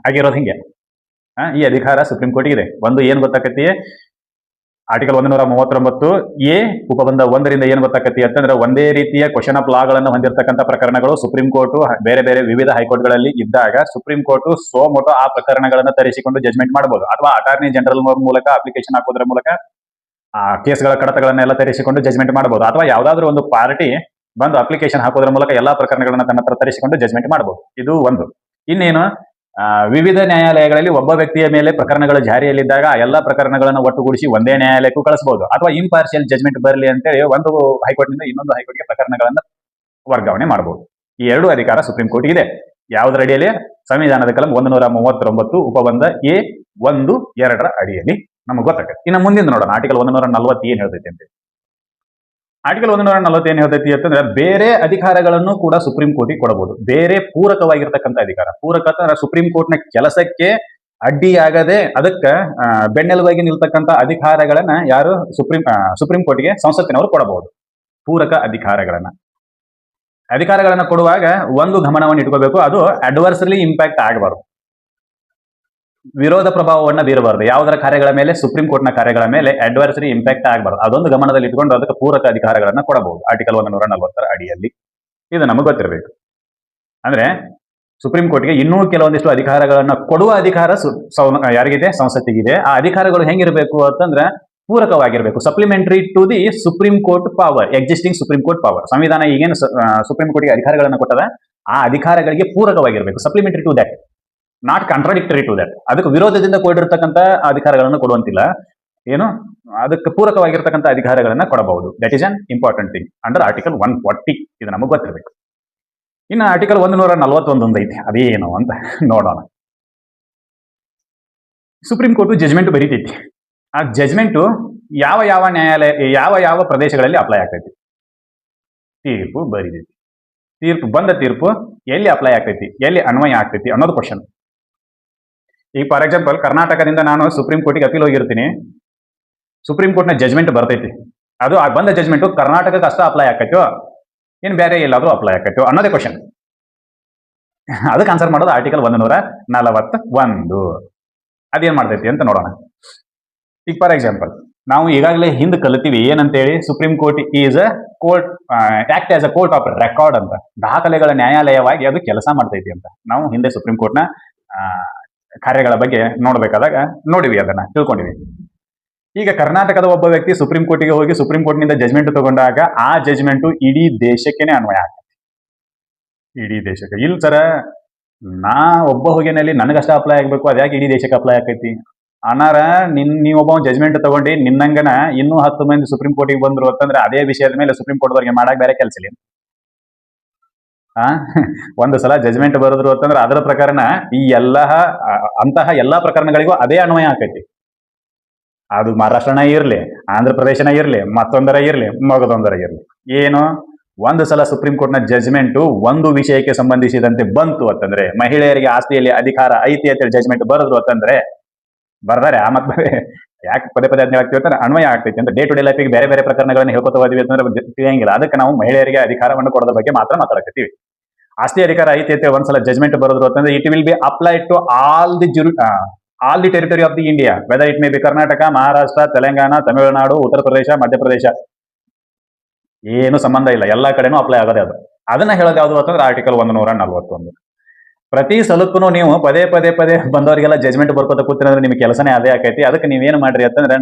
ಆಗಿರೋದು ಹಿಂಗೆ. ಈ ಅಧಿಕಾರ ಸುಪ್ರೀಂ ಕೋರ್ಟ್ಗೆ ಇದೆ. ಒಂದು ಏನ್ ಗೊತ್ತಾಕತಿ, ಆರ್ಟಿಕಲ್ 139A ಉಪಬಂಧ 1ರಿಂದ ಏನ್ ಗೊತ್ತಾಕತಿ ಅಂತಂದ್ರೆ, ಒಂದೇ ರೀತಿಯ ಕ್ವಶನ್ ಆಫ್ ಲಾಗಳನ್ನು ಹೊಂದಿರತಕ್ಕಂಥ ಪ್ರಕರಣಗಳು ಸುಪ್ರೀಂ ಕೋರ್ಟ್ ಬೇರೆ ಬೇರೆ ವಿವಿಧ ಹೈಕೋರ್ಟ್ಗಳಲ್ಲಿ ಇದ್ದಾಗ ಸುಪ್ರೀಂ ಕೋರ್ಟ್ ಸೋಮೋಟೋ ಆ ಪ್ರಕರಣಗಳನ್ನು ತರಿಸಿಕೊಂಡು ಜಜ್ಮೆಂಟ್ ಮಾಡಬಹುದು, ಅಥವಾ ಅಟಾರ್ನಿ ಜನರಲ್ ಮೂಲಕ ಅಪ್ಲಿಕೇಶನ್ ಹಾಕೋದ್ರ ಮೂಲಕ ಆ ಕೇಸ್ಗಳ ಕಡತಗಳನ್ನೆಲ್ಲ ತರಿಸಿಕೊಂಡು ಜಜ್ಮೆಂಟ್ ಮಾಡಬಹುದು, ಅಥವಾ ಯಾವ್ದಾದ್ರು ಒಂದು ಪಾರ್ಟಿ ಬಂದು ಅಪ್ಲಿಕೇಶನ್ ಹಾಕೋದ್ರ ಮೂಲಕ ಎಲ್ಲಾ ಪ್ರಕರಣಗಳನ್ನ ತನ್ನ ಹತ್ರ ತರಿಸಿಕೊಂಡು ಜಜ್ಮೆಂಟ್ ಮಾಡಬಹುದು. ಇದು ಒಂದು. ಇನ್ನೇನು, ವಿವಿಧ ನ್ಯಾಯಾಲಯಗಳಲ್ಲಿ ಒಬ್ಬ ವ್ಯಕ್ತಿಯ ಮೇಲೆ ಪ್ರಕರಣಗಳು ಜಾರಿಯಲ್ಲಿದ್ದಾಗ ಆ ಎಲ್ಲಾ ಪ್ರಕರಣಗಳನ್ನು ಒಟ್ಟುಗೂಡಿಸಿ ಒಂದೇ ನ್ಯಾಯಾಲಯಕ್ಕೂ ಕಳಿಸಬಹುದು, ಅಥವಾ ಇಂಪಾರ್ಷಿಯಲ್ ಜಜ್ಮೆಂಟ್ ಬರಲಿ ಅಂತೇಳಿ ಒಂದು ಹೈಕೋರ್ಟ್ನಿಂದ ಇನ್ನೊಂದು ಹೈಕೋರ್ಟ್ಗೆ ಪ್ರಕರಣಗಳನ್ನು ವರ್ಗಾವಣೆ ಮಾಡಬಹುದು. ಈ ಎರಡು ಅಧಿಕಾರ ಸುಪ್ರೀಂ ಕೋರ್ಟ್ ಇದೆ. ಯಾವುದರ ಅಡಿಯಲ್ಲಿ? ಸಂವಿಧಾನದ ಕಲಂ 139 ಉಪಬಂಧ A(1) 2 ಅಡಿಯಲ್ಲಿ ನಮಗೆ ಗೊತ್ತಾಗತ್ತೆ. ಇನ್ನು ಮುಂದಿನ ನೋಡೋಣ ಆರ್ಟಿಕಲ್ 140 ಏನ್ ಹೇಳ್ತೈತಿ ಅಂತ. ಆರ್ಟಿಕಲ್ 140 ಏನ್ ಹೇಳ್ತೈತಿ ಅಂತಂದ್ರೆ ಬೇರೆ ಅಧಿಕಾರಗಳನ್ನು ಕೂಡ ಸುಪ್ರೀಂ ಕೋರ್ಟಿಗೆ ಕೊಡಬಹುದು. ಬೇರೆ ಪೂರಕವಾಗಿರ್ತಕ್ಕಂಥ ಅಧಿಕಾರ. ಪೂರಕ ಅಂತಂದ್ರೆ ಸುಪ್ರೀಂ ಕೋರ್ಟ್ನ ಕೆಲಸಕ್ಕೆ ಅಡ್ಡಿಯಾಗದೆ ಅದಕ್ಕೆ ಬೆನ್ನೆಲುಬಾಗಿ ನಿಲ್ತಕ್ಕಂಥ ಅಧಿಕಾರಗಳನ್ನ ಯಾರು ಸುಪ್ರೀಂ ಕೋರ್ಟ್ಗೆ ಸಂಸತ್ತಿನವರು ಕೊಡಬಹುದು. ಪೂರಕ ಅಧಿಕಾರಗಳನ್ನ ಕೊಡುವಾಗ ಒಂದು ಗಮನವನ್ನು ಇಟ್ಕೋಬೇಕು, ಅದು ಅಡ್ವರ್ಸಲಿ ಇಂಪ್ಯಾಕ್ಟ್ ಆಗಬಾರ್ದು, ವಿರೋಧ ಪ್ರಭಾವವನ್ನು ಬೀರಬಾರದು. ಯಾವುದರ ಕಾರ್ಯಗಳ ಮೇಲೆ, ಸುಪ್ರೀಂ ಕೋರ್ಟ್ನ ಕಾರ್ಯಗಳ ಮೇಲೆ ಅಡ್ವರ್ಸರಿ ಇಂಪ್ಯಾಕ್ಟ್ ಆಗಬಾರ್ದು. ಅದೊಂದು ಗಮನದಲ್ಲಿ ಇಟ್ಕೊಂಡು ಅದಕ್ಕೆ ಪೂರಕ ಅಧಿಕಾರಗಳನ್ನ ಕೊಡಬಹುದು ಆರ್ಟಿಕಲ್ 140 ಅಡಿಯಲ್ಲಿ. ಇದು ನಮಗೆ ಗೊತ್ತಿರಬೇಕು. ಅಂದ್ರೆ ಸುಪ್ರೀಂ ಕೋರ್ಟ್ಗೆ ಇನ್ನೂ ಕೆಲವೊಂದಿಷ್ಟು ಅಧಿಕಾರಗಳನ್ನ ಕೊಡುವ ಅಧಿಕಾರ ಯಾರಿಗಿದೆ? ಸಂಸತ್ತಿಗಿದೆ. ಆ ಅಧಿಕಾರಗಳು ಹೆಂಗಿರಬೇಕು ಅಂತಂದ್ರೆ ಪೂರಕವಾಗಿರಬೇಕು. Supplementary to the supreme court power, existing supreme court power. ಸಂವಿಧಾನ ಈಗೇನು ಸುಪ್ರೀಂ ಕೋರ್ಟ್ಗೆ ಅಧಿಕಾರಗಳನ್ನು ಕೊಟ್ಟದ ಆ ಅಧಿಕಾರಗಳಿಗೆ ಪೂರಕವಾಗಿರಬೇಕು. Supplementary to that, not contradictory to that. ಅದಕ್ಕೆ ವಿರೋಧದಿಂದ ಕೂಡಿರ್ತಕ್ಕಂಥ ಅಧಿಕಾರಗಳನ್ನು ಕೊಡುವಂತಿಲ್ಲ. ಏನು ಅದಕ್ಕೆ ಪೂರಕವಾಗಿರ್ತಕ್ಕಂಥ ಅಧಿಕಾರಗಳನ್ನ ಕೊಡಬಹುದು. That is an important thing under article 140. ಇದು ನಮಗೆ ಗೊತ್ತಿರಬೇಕು. ಇನ್ನು ಆರ್ಟಿಕಲ್ 141 ಐತಿ, ಅದೇನು ಅಂತ ನೋಡೋಣ. ಸುಪ್ರೀಂ ಕೋರ್ಟ್ ಜಜ್ಮೆಂಟ್ ಬರೀತೈತಿ. ಆ ಜಜ್ಮೆಂಟು ಯಾವ ನ್ಯಾಯಾಲಯ, ಯಾವ ಪ್ರದೇಶಗಳಲ್ಲಿ ಅಪ್ಲೈ ಆಗ್ತೈತಿ? ತೀರ್ಪು ಬರೀತೈತಿ. ತೀರ್ಪು ಎಲ್ಲಿ ಅಪ್ಲೈ ಆಗ್ತೈತಿ, ಎಲ್ಲಿ ಅನ್ವಯ ಆಗ್ತೈತಿ ಅನ್ನೋದು ಕ್ವಶನ್. ಈಗ ಫಾರ್ ಎಕ್ಸಾಂಪಲ್ ಕರ್ನಾಟಕದಿಂದ ನಾನು ಸುಪ್ರೀಂ ಕೋರ್ಟಿಗೆ ಅಪೀಲ್ ಹೋಗಿರ್ತೀನಿ. ಸುಪ್ರೀಂ ಕೋರ್ಟ್ನ ಜಜ್ಮೆಂಟ್ ಬರ್ತೈತಿ. ಅದು ಆ ಬಂದ ಜಜ್ಮೆಂಟು ಕರ್ನಾಟಕಕ್ಕೆ ಅಷ್ಟ ಅಪ್ಲೈ ಆಕೈತೋ ಏನು ಬೇರೆ ಎಲ್ಲಾದ್ರೂ ಅಪ್ಲೈ ಆಕೈತೋ ಅನ್ನೋದೇ ಕ್ವಶನ್. ಅದಕ್ಕೆ ಆನ್ಸರ್ ಮಾಡೋದು ಆರ್ಟಿಕಲ್ 141. ಅದೇನ್ ಮಾಡ್ತೈತಿ ಅಂತ ನೋಡೋಣ. ಈಗ ಫಾರ್ ಎಕ್ಸಾಂಪಲ್ ನಾವು ಈಗಾಗಲೇ ಹಿಂದೆ ಕಲಿತೀವಿ ಏನಂತೇಳಿ, supreme court is a court, act as a court of record ಅಂತ. ದಾಖಲೆಗಳ ನ್ಯಾಯಾಲಯವಾಗಿ ಅದು ಕೆಲಸ ಮಾಡ್ತೈತಿ ಅಂತ ನಾವು ಹಿಂದೆ ಸುಪ್ರೀಂ ಕೋರ್ಟ್ನ ಕಾರ್ಯಗಳ ಬಗ್ಗೆ ನೋಡ್ಬೇಕಾದಾಗ ನೋಡಿವಿ, ಅದನ್ನ ತಿಳ್ಕೊಂಡಿವಿ. ಈಗ ಕರ್ನಾಟಕದ ಒಬ್ಬ ವ್ಯಕ್ತಿ ಸುಪ್ರೀಂ ಕೋರ್ಟಿಗೆ ಹೋಗಿ ಸುಪ್ರೀಂ ಕೋರ್ಟ್ನಿಂದ ಜಜ್ಮೆಂಟ್ ತಗೊಂಡಾಗ ಆ ಜಜ್ಮೆಂಟು ಇಡೀ ದೇಶಕ್ಕೇನೆ ಅನ್ವಯ ಆಗ್ತೈತಿ. ಇಡೀ ದೇಶಕ್ಕೆ. ಇಲ್ಲ ಸರ, ನಾ ಒಬ್ಬ ಹೋಗಿನಲ್ಲಿ ನನಗಷ್ಟ ಅಪ್ಲೈ ಆಗ್ಬೇಕು, ಅದ್ಯಾಕೆ ಇಡೀ ದೇಶಕ್ಕೆ ಅಪ್ಲೈ ಆಕೈತಿ ಅನಾರ? ನೀವೊಬ್ಬ ಜಜ್ಮೆಂಟ್ ತಗೊಂಡು ನಿನ್ನಂಗನ ಇನ್ನೂ 10 ಮಂದಿ ಸುಪ್ರೀಂ ಕೋರ್ಟಿಗೆ ಬಂದ್ರು ಅಂತಂದ್ರೆ ಅದೇ ವಿಷಯದ ಮೇಲೆ ಸುಪ್ರೀಂ ಕೋರ್ಟ್ದವ್ರಿಗೆ ಮಾಡಕ್ ಬೇರೆ ಕೆಲಸ ಇಲ್ಲ. ಒಂದು ಸಲ ಜಜ್ಮೆಂಟ್ ಬರೆದ್ರು ಅಂತಂದ್ರೆ ಅದರ ಪ್ರಕರಣ ಈ ಅಂತಹ ಎಲ್ಲಾ ಪ್ರಕರಣಗಳಿಗೂ ಅದೇ ಅನ್ವಯ ಆಕೈತಿ. ಅದು ಮಹಾರಾಷ್ಟ್ರನ ಇರ್ಲಿ, ಆಂಧ್ರ ಪ್ರದೇಶನ ಇರ್ಲಿ, ಮತ್ತೊಂದರ ಇರ್ಲಿ, ಮಗದೊಂದರ ಇರ್ಲಿ, ಏನು ಒಂದು ಸಲ ಸುಪ್ರೀಂ ಕೋರ್ಟ್ನ ಜಜ್ಮೆಂಟು ಒಂದು ವಿಷಯಕ್ಕೆ ಸಂಬಂಧಿಸಿದಂತೆ ಬಂತು ಅಂತಂದ್ರೆ, ಮಹಿಳೆಯರಿಗೆ ಆಸ್ತಿಯಲ್ಲಿ ಅಧಿಕಾರ ಐತಿ ಅಂತೇಳಿ ಜಜ್ಮೆಂಟ್ ಬರೆದ್ರು ಅಂತಂದ್ರೆ ಬರ್ದಾರೆ ಆ ಮತ್ತೆ ಯಾಕೆ ಪದೇ ಅದ್ನ ಹೇಳ್ತೀವಿ ಅನ್ವಯ ಆಗ್ತೈತಿ ಅಂತ. ಡೇ ಟು ಡೇ ಲೈಫಿಗೆ ಬೇರೆ ಬೇರೆ ಪ್ರಕರಣಗಳನ್ನು ಹೇಳ್ಕೊತಾ ಹೋದ್ವಿ ಅಂತಂದ್ರೆ ತಿಳಿಯಂಗಿಲ್ಲ. ಅದಕ್ಕೆ ನಾವು ಮಹಿಳೆಯರಿಗೆ ಅಧಿಕಾರವನ್ನು ಕೊಡೋದ್ರ ಬಗ್ಗೆ ಮಾತ್ರ ಮಾತಾಡಕತ್ತೀವಿ. ಆಸ್ತಿ ಅಧಿಕಾರ ಐತಿ ಅಂತ ಒಂದ್ಸಲ ಜಜ್ಮೆಂಟ್ ಬರೋದ್ರು ಅಂತಂದ್ರೆ it will be applied to all the territory of the India, whether it may be Karnataka, Maharashtra, Telangana, Tamil Nadu, Uttar Pradesh, Madhya Pradesh, ಏನು ಸಂಬಂಧ ಇಲ್ಲ, ಎಲ್ಲಾ ಕಡೆನೂ ಅಪ್ಲೈ ಆಗೋದೇ ಅದು. ಅದನ್ನ ಹೇಳೋದು ಯಾವುದು ಅಂತಂದ್ರೆ ಆರ್ಟಿಕಲ್ 141. ಪ್ರತಿ ಸಲಕ್ಕೂ ನೀವು ಪದೇ ಬಂದವರಿಗೆಲ್ಲ ಜಜ್ಮೆಂಟ್ ಬರ್ಕೋತ ಕೂತಿರಂದ್ರೆ ನಿಮ್ಗೆ ಕೆಲಸನೇ ಅದೇ ಆಕೈತಿ. ಅದಕ್ಕೆ ನೀವೇನು ಮಾಡ್ರಿ ಅಂತಂದ್ರೆ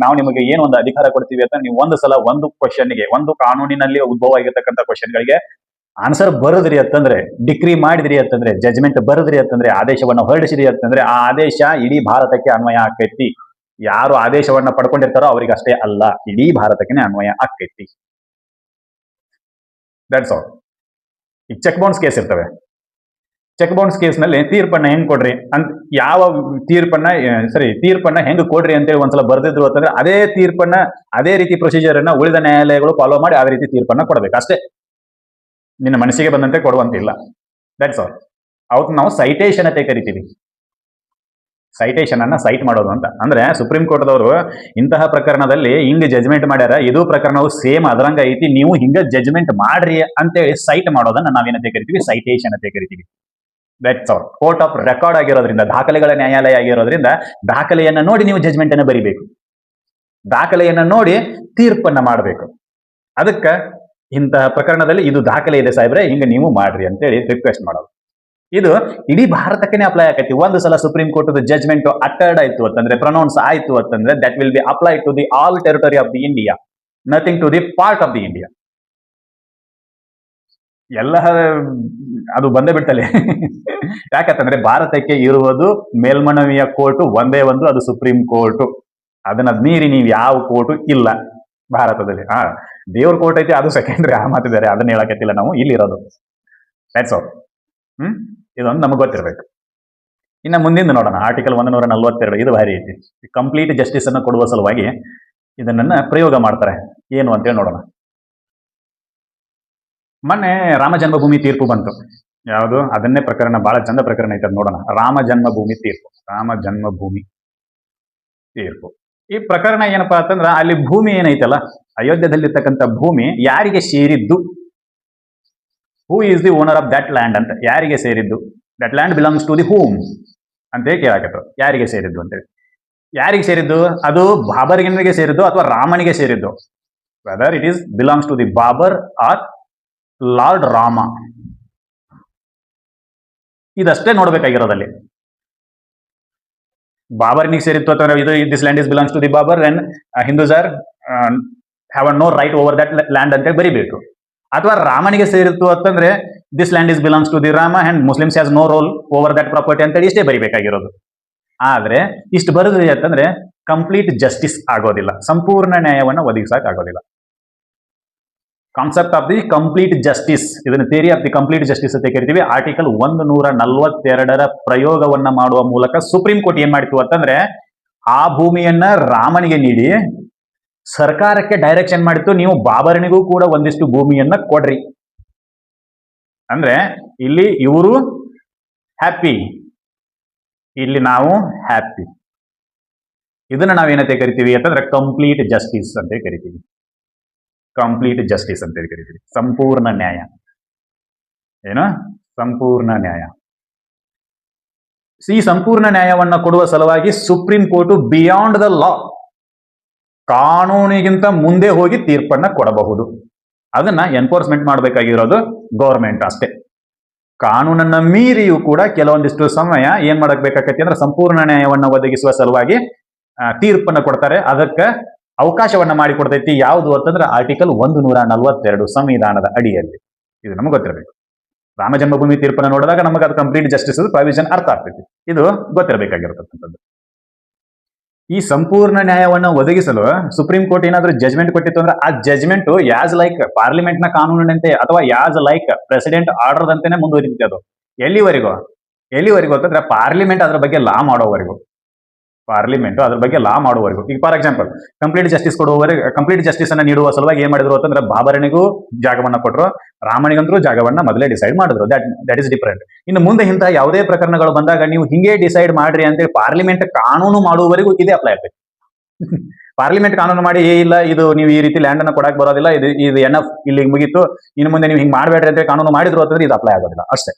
ನಾವು ನಿಮಗೆ ಏನು ಒಂದು ಅಧಿಕಾರ ಕೊಡ್ತೀವಿ ಅಂತ ನೀವು ಒಂದು ಸಲ ಒಂದು ಕ್ವಶನ್ಗೆ, ಒಂದು ಕಾನೂನಿನಲ್ಲಿ ಉದ್ಭವ ಆಗಿರ್ತಕ್ಕಂಥ ಕ್ವಶನ್ಗಳಿಗೆ ಆನ್ಸರ್ ಬರದ್ರಿ ಅಂತಂದ್ರೆ, ಡಿಕ್ರಿ ಮಾಡಿದ್ರಿ ಅಂತಂದ್ರೆ, ಜಜ್ಮೆಂಟ್ ಬರದ್ರಿ ಅಂತಂದ್ರೆ, ಆದೇಶವನ್ನು ಹೊರಡಿಸಿದ್ರಿ ಅಂತಂದ್ರೆ ಆ ಆದೇಶ ಇಡೀ ಭಾರತಕ್ಕೆ ಅನ್ವಯ ಆಕೈತಿ. ಯಾರು ಆದೇಶವನ್ನ ಪಡ್ಕೊಂಡಿರ್ತಾರೋ ಅವ್ರಿಗೆ ಅಷ್ಟೇ ಅಲ್ಲ, ಇಡೀ ಭಾರತಕ್ಕೆ ಅನ್ವಯ ಆಕೈತಿ. That's all. ಈಗ ಚೆಕ್ ಬೌನ್ಸ್ ಕೇಸ್ ಇರ್ತವೆ. ಚೆಕ್ ಬೌನ್ಸ್ ಕೇಸ್ನಲ್ಲಿ ತೀರ್ಪನ್ನ ಹೆಂಗ್ ಕೊಡ್ರಿ ಅಂತ, ಯಾವ ತೀರ್ಪನ್ನ ಹೆಂಗ್ ಕೊಡ್ರಿ ಅಂತೇಳಿ ಒಂದ್ಸಲ ಬರ್ದಿದ್ರು ಅಂತಂದ್ರೆ ಅದೇ ತೀರ್ಪನ್ನ, ಅದೇ ರೀತಿ ಪ್ರೊಸೀಜರ್ ಅನ್ನ ಉಳಿದ ನ್ಯಾಯಾಲಯಗಳು ಫಾಲೋ ಮಾಡಿ ಅದೇ ರೀತಿ ತೀರ್ಪನ್ನ ಕೊಡಬೇಕು ಅಷ್ಟೇ. ನಿನ್ನ ಮನಸ್ಸಿಗೆ ಬಂದಂತೆ ಕೊಡುವಂತಿಲ್ಲ. That's all. ಅವತ್ತು ನಾವು ಸೈಟೇಷನ್ ಅಂತ ಕರಿತೀವಿ. ಸೈಟೇಷನ್ ಅನ್ನ ಸೈಟ್ ಮಾಡೋದು ಅಂತ ಅಂದ್ರೆ, ಸುಪ್ರೀಂ ಕೋರ್ಟ್ದವರು ಇಂತಹ ಪ್ರಕರಣದಲ್ಲಿ ಹಿಂಗ್ ಜಜ್ಮೆಂಟ್ ಮಾಡ್ಯಾರ, ಇದು ಪ್ರಕರಣವು ಸೇಮ್ ಅದರಂಗ ಐತಿ, ನೀವು ಹಿಂಗ ಜಜ್ಮೆಂಟ್ ಮಾಡ್ರಿ ಅಂತೇಳಿ ಸೈಟ್ ಮಾಡೋದನ್ನ ನಾವೇನಂತ ಕರಿತೀವಿ? ಸೈಟೇಷನ್ ಅಂತ ಕರಿತೀವಿ. That's all. Court of record ಆಗಿರೋದ್ರಿಂದ, ದಾಖಲೆಗಳ ನ್ಯಾಯಾಲಯ ಆಗಿರೋದ್ರಿಂದ ದಾಖಲೆಯನ್ನ ನೋಡಿ ನೀವು ಜಜ್ಮೆಂಟ್ ಅನ್ನ ಬರಿಬೇಕು, ದಾಖಲೆಯನ್ನ ನೋಡಿ ತೀರ್ಪನ್ನ ಮಾಡಬೇಕು. ಅದಕ್ಕೆ ಇಂತಹ ಪ್ರಕರಣದಲ್ಲಿ ಇದು ದಾಖಲೆ ಇದೆ ಸಾಹೇಬ್ರೆ, ಹಿಂಗ ನೀವು ಮಾಡ್ರಿ ಅಂತೇಳಿ ರಿಕ್ವೆಸ್ಟ್ ಮಾಡೋದು. ಇದು ಇಡೀ ಭಾರತಕ್ಕೆ ಅಪ್ಲೈ ಆಕೈತಿ. ಒಂದು ಸಲ ಸುಪ್ರೀಂ ಕೋರ್ಟ್ ಜಜ್ಮೆಂಟ್ ಅಟರ್ಡ್ ಆಯ್ತು ಅಂತಂದ್ರೆ, ಪ್ರೊನೌನ್ಸ್ ಆಯ್ತು ಅಂತಂದ್ರೆ, that will be apply to the all territory of the India, nothing to the part of the India. ಎಲ್ಲ ಅದು ಬಂದೇ ಬಿಡ್ತಲೆ. ಯಾಕಂತಂದ್ರೆ ಭಾರತಕ್ಕೆ ಇರುವುದು ಮೇಲ್ಮನವಿಯ ಕೋರ್ಟು ಒಂದೇ ಒಂದು, ಅದು ಸುಪ್ರೀಂ ಕೋರ್ಟು. ಅದನ್ನ ಮೀರಿ ನೀವು ಯಾವ ಕೋರ್ಟು ಇಲ್ಲ ಭಾರತದಲ್ಲಿ. ದೇವ್ರ ಕೋರ್ಟ್ ಐತಿ, ಅದು ಸೆಕೆಂಡ್ರಿ, ಆ ಮಾತಿದ್ದಾರೆ, ಅದನ್ನ ಹೇಳಕತ್ತಿಲ್ಲ ನಾವು. ಇಲ್ಲಿರೋದು ದಟ್ಸ್ ಆಲ್. ಇದೊಂದು ನಮಗೆ ಗೊತ್ತಿರ್ಬೇಕು. ಇನ್ನು ಮುಂದಿಂದ ನೋಡೋಣ ಆರ್ಟಿಕಲ್ 142 ಇದು ಭಾರಿ ಐತಿ. ಕಂಪ್ಲೀಟ್ ಜಸ್ಟಿಸ್ ಅನ್ನು ಕೊಡುವ ಸಲುವಾಗಿ ಇದನ್ನ ಪ್ರಯೋಗ ಮಾಡ್ತಾರೆ. ಏನು ಅಂತೇಳಿ ನೋಡೋಣ. ಮೊನ್ನೆ ರಾಮ ಜನ್ಮಭೂಮಿ ತೀರ್ಪು ಬಂತು. ಯಾವುದು ಅದನ್ನೇ ಪ್ರಕರಣ, ಬಹಳ ಚಂದ ಪ್ರಕರಣ ಐತೆ, ನೋಡೋಣ. ರಾಮ ಜನ್ಮಭೂಮಿ ತೀರ್ಪು. ಈ ಪ್ರಕರಣ ಏನಪ್ಪಾ ಅಂತಂದ್ರ, ಅಲ್ಲಿ ಭೂಮಿ ಏನೈತಲ್ಲ, ಅಯೋಧ್ಯದಲ್ಲಿರ್ತಕ್ಕಂಥ ಭೂಮಿ ಯಾರಿಗೆ ಸೇರಿದ್ದು, who is the owner of that land ಅಂತ, ಯಾರಿಗೆ ಸೇರಿದ್ದು, that land belongs to the whom ಅಂತ ಕೇಳಾಕತ್ತು. ಯಾರಿಗೆ ಸೇರಿದ್ದು ಅಂತೇಳಿ. ಯಾರಿಗೆ ಸೇರಿದ್ದು? ಅದು ಬಾಬರ್ಗೆ ಸೇರಿದ್ದು ಅಥವಾ ರಾಮನಿಗೆ ಸೇರಿದ್ದು? Whether it is belongs to the Babur or lord Rama, ಇದಷ್ಟೇ ನೋಡ್ಬೇಕಾಗಿರೋದಲ್ಲಿ. ಬಾಬರ್ನಿಗೆ ಸೇರಿತ್ತು ಅಥವಾ ಇದು this land is belongs to the Babur and Hindus are have no right over that land ಅಂತ ಬರಿಬೇಕು. ಅಥವಾ ರಾಮನಿಗೆ ಸೇರಿತ್ತು ಅಂತಂದ್ರೆ this land is belongs to the Rama and Muslims has no role over that property ಅಂತೇಳಿ ಇಷ್ಟೇ ಬರಿಬೇಕಾಗಿರೋದು. ಆದ್ರೆ ಇಷ್ಟು ಬರೆದ್ರಿ ಅಂತಂದ್ರೆ ಕಂಪ್ಲೀಟ್ ಜಸ್ಟಿಸ್ ಆಗೋದಿಲ್ಲ, ಸಂಪೂರ್ಣ ನ್ಯಾಯವನ್ನು ಒದಗಿಸಕ್ ಆಗೋದಿಲ್ಲ. Concept of the complete justice, ಇದನ್ನ theory of the complete justice ಅಂತ ಕರಿತೀವಿ. ಆರ್ಟಿಕಲ್ 142 ಪ್ರಯೋಗವನ್ನ ಮಾಡುವ ಮೂಲಕ ಸುಪ್ರೀಂ ಕೋರ್ಟ್ ಏನ್ ಮಾಡಿತು ಅಂತಂದ್ರೆ, ಆ ಭೂಮಿಯನ್ನ ರಾಮನಿಗೆ ನೀಡಿ ಸರ್ಕಾರಕ್ಕೆ ಡೈರೆಕ್ಷನ್ ಮಾಡಿತ್ತು, ನೀವು ಬಾಬರನಿಗೂ ಕೂಡ ಒಂದಿಷ್ಟು ಭೂಮಿಯನ್ನ ಕೊಡ್ರಿ. ಅಂದ್ರೆ ಇಲ್ಲಿ ಇವರು ಹ್ಯಾಪಿ, ಇಲ್ಲಿ ನಾವು ಹ್ಯಾಪಿ. ಇದನ್ನ ನಾವೇನಂತ ಕರಿತೀವಿ ಅಂತಂದ್ರೆ ಕಂಪ್ಲೀಟ್ ಜಸ್ಟಿಸ್ ಅಂತ ಕರಿತೀವಿ. ಕಂಪ್ಲೀಟ್ ಜಸ್ಟಿಸ್ ಅಂತ ಕರಿತೀವಿ. ಸಂಪೂರ್ಣ ನ್ಯಾಯ. ಏನು? ಸಂಪೂರ್ಣ ನ್ಯಾಯ. ಈ ಸಂಪೂರ್ಣ ನ್ಯಾಯವನ್ನ ಕೊಡುವ ಸಲುವಾಗಿ supreme court beyond the law, ಕಾನೂನಿಗಿಂತ ಮುಂದೆ ಹೋಗಿ ತೀರ್ಪನ್ನ ಕೊಡಬಹುದು. ಅದನ್ನ ಎನ್ಫೋರ್ಸ್ಮೆಂಟ್ ಮಾಡಬೇಕಾಗಿರೋದು ಗೌರ್ಮೆಂಟ್ ಅಷ್ಟೇ. ಕಾನೂನನ್ನ ಮೀರಿಯೂ ಕೂಡ ಕೆಲವೊಂದಿಷ್ಟು ಸಮಯ ಏನ್ ಮಾಡಕ್ ಬೇಕಾಗತ್ತೆ ಅಂದ್ರೆ ಸಂಪೂರ್ಣ ನ್ಯಾಯವನ್ನ ಒದಗಿಸುವ ಸಲುವಾಗಿ ತೀರ್ಪನ್ನ ಕೊಡ್ತಾರೆ. ಅದಕ್ಕೆ ಅವಕಾಶವನ್ನ ಮಾಡಿಕೊಡ್ತೈತಿ. ಯಾವುದು ಅಂತಂದ್ರೆ ಆರ್ಟಿಕಲ್ 142 ಸಂವಿಧಾನದ ಅಡಿಯಲ್ಲಿ. ಇದು ನಮ್ಗೆ ಗೊತ್ತಿರಬೇಕು. ರಾಮ ಜನ್ಮಭೂಮಿ ತೀರ್ಪನ್ನ ನೋಡಿದಾಗ ನಮಗೆ ಅದು ಕಂಪ್ಲೀಟ್ ಜಸ್ಟಿಸ್ ಪ್ರಾವಿಷನ್ ಅರ್ಥ ಆಗ್ತೈತಿ. ಇದು ಗೊತ್ತಿರಬೇಕಾಗಿರತಕ್ಕಂಥದ್ದು. ಈ ಸಂಪೂರ್ಣ ನ್ಯಾಯವನ್ನ ಒದಗಿಸಲು ಸುಪ್ರೀಂ ಕೋರ್ಟ್ ಏನಾದ್ರೂ ಜಜ್ಮೆಂಟ್ ಕೊಟ್ಟಿತ್ತು ಅಂದ್ರೆ ಆ ಜಜ್ಮೆಂಟ್ ಯಾಸ್ ಲೈಕ್ ಪಾರ್ಲಿಮೆಂಟ್ ನ ಕಾನೂನಿನಂತೆ ಅಥವಾ ಯಾಸ್ ಲೈಕ್ ಪ್ರೆಸಿಡೆಂಟ್ ಆರ್ಡರ್ ಅಂತಾನೆ ಮುಂದುವರಿಯುತ್ತೆ. ಅದು ಎಲ್ಲಿವರೆಗೂ ಅಂತಂದ್ರೆ ಪಾರ್ಲಿಮೆಂಟ್ ಅದ್ರ ಬಗ್ಗೆ ಲಾ ಮಾಡೋವರೆಗೂ. ಈಗ ಫಾರ್ ಎಕ್ಸಾಂಪಲ್ ಕಂಪ್ಲೀಟ್ ಜಸ್ಟಿಸ್ ಅನ್ನ ನೀಡುವ ಸಲುವಾಗಿ ಏನ್ ಮಾಡಿದ್ರು ಅಂತಂದ್ರೆ ಬಾಬರನಿಗೂ ಜಾಗವನ್ನ ಕೊಟ್ಟರು, ರಾಮನಿಗಂತರೂ ಜಾಗವನ್ನ ಮೊದಲೇ ಡಿಸೈಡ್ ಮಾಡಿದ್ರು. That is different. ಇನ್ನು ಮುಂದೆ ಇಂತಹ ಯಾವುದೇ ಪ್ರಕರಣಗಳು ಬಂದಾಗ ನೀವು ಹಿಂಗೆ ಡಿಸೈಡ್ ಮಾಡ್ರಿ ಅಂತೇಳಿ ಪಾರ್ಲಿಮೆಂಟ್ ಕಾನೂನು ಮಾಡುವವರೆಗೂ ಇದೇ ಅಪ್ಲೈ ಆಗ್ತೈತಿ. ಪಾರ್ಲಿಮೆಂಟ್ ಕಾನೂನು ಮಾಡಿ ಇಲ್ಲ ಇದು ನೀವು ಈ ರೀತಿ ಲ್ಯಾಂಡ್ ಅನ್ನ ಕೊಡಕ್ ಬರೋದಿಲ್ಲ, ಇದು ಎನ್ಎಫ್ ಇಲ್ಲಿ ಮುಗೀತು, ಇನ್ನು ಮುಂದೆ ನೀವು ಹಿಂಗ್ ಮಾಡ್ಬೇಡ್ರಿ ಅಂತ ಕಾನೂನು ಮಾಡಿದ್ರು ಅಂತಂದ್ರೆ ಇದು ಅಪ್ಲೈ ಆಗೋದಿಲ್ಲ ಅಷ್ಟೇ.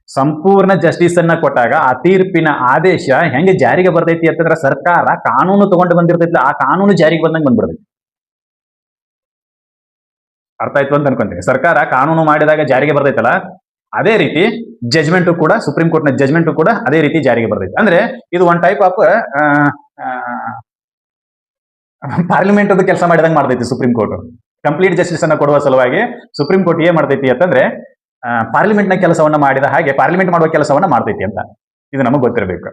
ಸಂಪೂರ್ಣ ಜಸ್ಟಿಸ್ ಅನ್ನ ಕೊಟ್ಟಾಗ ಆ ತೀರ್ಪಿನ ಆದೇಶ ಹೆಂಗೆ ಜಾರಿಗೆ ಬರ್ತೈತಿ ಅಂತಂದ್ರೆ ಸರ್ಕಾರ ಕಾನೂನು ತಗೊಂಡು ಬಂದಿರ್ತೈತಿ, ಆ ಕಾನೂನು ಜಾರಿಗೆ ಬಂದಂಗೆ ಬಂದ್ಬಿಡ್ತೈತಿ. ಅರ್ಥ ಆಯ್ತು ಅಂತ ಅನ್ಕೊಂತೀನಿ. ಸರ್ಕಾರ ಕಾನೂನು ಮಾಡಿದಾಗ ಜಾರಿಗೆ ಬರ್ತೈತಲ್ಲ, ಅದೇ ರೀತಿ ಜಜ್ಮೆಂಟ್ ಕೂಡ ಸುಪ್ರೀಂ ಕೋರ್ಟ್ ನ ಜಜ್ಮೆಂಟ್ ಕೂಡ ಅದೇ ರೀತಿ ಜಾರಿಗೆ ಬರ್ತೈತಿ. ಅಂದ್ರೆ ಇದು ಒನ್ ಟೈಪ್ ಆಫ್ ಪಾರ್ಲಿಮೆಂಟ್ ಅದು ಕೆಲಸ ಮಾಡಿದಂಗೆ ಮಾಡ್ತೈತಿ ಸುಪ್ರೀಂ ಕೋರ್ಟ್. ಕಂಪ್ಲೀಟ್ ಜಸ್ಟಿಸ್ ಅನ್ನ ಕೊಡುವ ಸಲುವಾಗಿ ಸುಪ್ರೀಂ ಕೋರ್ಟ್ ಏನ್ ಮಾಡ್ತೈತಿ ಅಂತಂದ್ರೆ ಪಾರ್ಲಿಮೆಂಟ್ ನ ಕೆಲಸವನ್ನ ಮಾಡಿದ ಹಾಗೆ ಪಾರ್ಲಿಮೆಂಟ್ ಮಾಡುವ ಕೆಲಸವನ್ನ ಮಾಡ್ತೈತಿ ಅಂತ ಇದು ನಮಗೆ ಗೊತ್ತಿರಬೇಕು.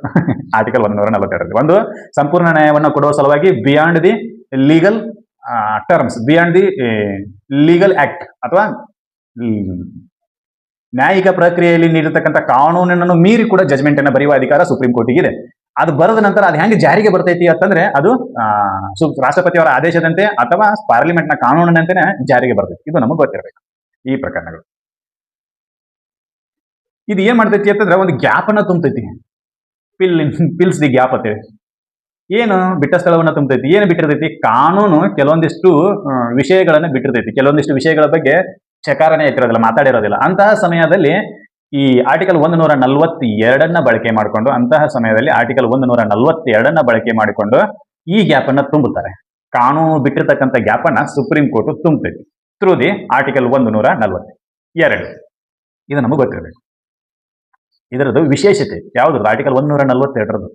ಆರ್ಟಿಕಲ್ 142 ಒಂದು ಸಂಪೂರ್ಣ ನ್ಯಾಯವನ್ನು ಕೊಡುವ ಸಲುವಾಗಿ beyond the legal terms, beyond the legal act ಅಥವಾ ನ್ಯಾಯಿಕ ಪ್ರಕ್ರಿಯೆಯಲ್ಲಿ ನೀಡಿರ್ತಕ್ಕಂಥ ಕಾನೂನನ್ನು ಮೀರಿ ಕೂಡ ಜಜ್ಮೆಂಟ್ ಅನ್ನು ಬರೆಯುವ ಅಧಿಕಾರ ಸುಪ್ರೀಂ ಕೋರ್ಟಿಗೆ ಇದೆ. ಅದು ಬರೆದ ನಂತರ ಅದು ಹೆಂಗೆ ಜಾರಿಗೆ ಬರ್ತೈತಿ ಅಂತಂದ್ರೆ ಅದು ರಾಷ್ಟ್ರಪತಿಯವರ ಆದೇಶದಂತೆ ಅಥವಾ ಪಾರ್ಲಿಮೆಂಟ್ ನ ಕಾನೂನಿನಂತೆನೆ ಜಾರಿಗೆ ಬರ್ತೈತಿ. ಇದು ನಮಗೆ ಗೊತ್ತಿರಬೇಕು ಈ ಪ್ರಕರಣಗಳು. ಇದು ಏನ್ ಮಾಡ್ತೈತಿ ಅಂತಂದ್ರೆ ಒಂದು ಗ್ಯಾಪ್ ಅನ್ನ ತುಂಬತೈತಿ. ಪಿಲ್ಸ್ ದಿ ಗ್ಯಾಪ್ ಅಂತೇಳಿ ಏನು ಬಿಟ್ಟ ಸ್ಥಳವನ್ನ ತುಂಬತೈತಿ. ಏನು ಬಿಟ್ಟಿರ್ತೈತಿ? ಕಾನೂನು ಕೆಲವೊಂದಿಷ್ಟು ವಿಷಯಗಳನ್ನ ಬಿಟ್ಟಿರ್ತೈತಿ. ಕೆಲವೊಂದಿಷ್ಟು ವಿಷಯಗಳ ಬಗ್ಗೆ ಚಕಾರನೆ ಇಟ್ಟಿರೋದಿಲ್ಲ, ಮಾತಾಡಿರೋದಿಲ್ಲ. ಅಂತಹ ಸಮಯದಲ್ಲಿ ಈ ಆರ್ಟಿಕಲ್ 142 ಬಳಕೆ ಮಾಡಿಕೊಂಡು ಆರ್ಟಿಕಲ್ 142 ಬಳಕೆ ಮಾಡಿಕೊಂಡು ಈ ಗ್ಯಾಪ್ ಅನ್ನ ತುಂಬುತ್ತಾರೆ. ಕಾನೂನು ಬಿಟ್ಟಿರ್ತಕ್ಕಂಥ ಗ್ಯಾಪ್ ಅನ್ನ ಸುಪ್ರೀಂ ಕೋರ್ಟ್ ತುಂಬತೈತಿ ಥ್ರೂ ದಿ ಆರ್ಟಿಕಲ್ 142. ಇದು ನಮಗೆ ಗೊತ್ತಿರಬೇಕು. ಇದರದ್ದು ವಿಶೇಷತೆ ಯಾವುದು? ಆರ್ಟಿಕಲ್ 142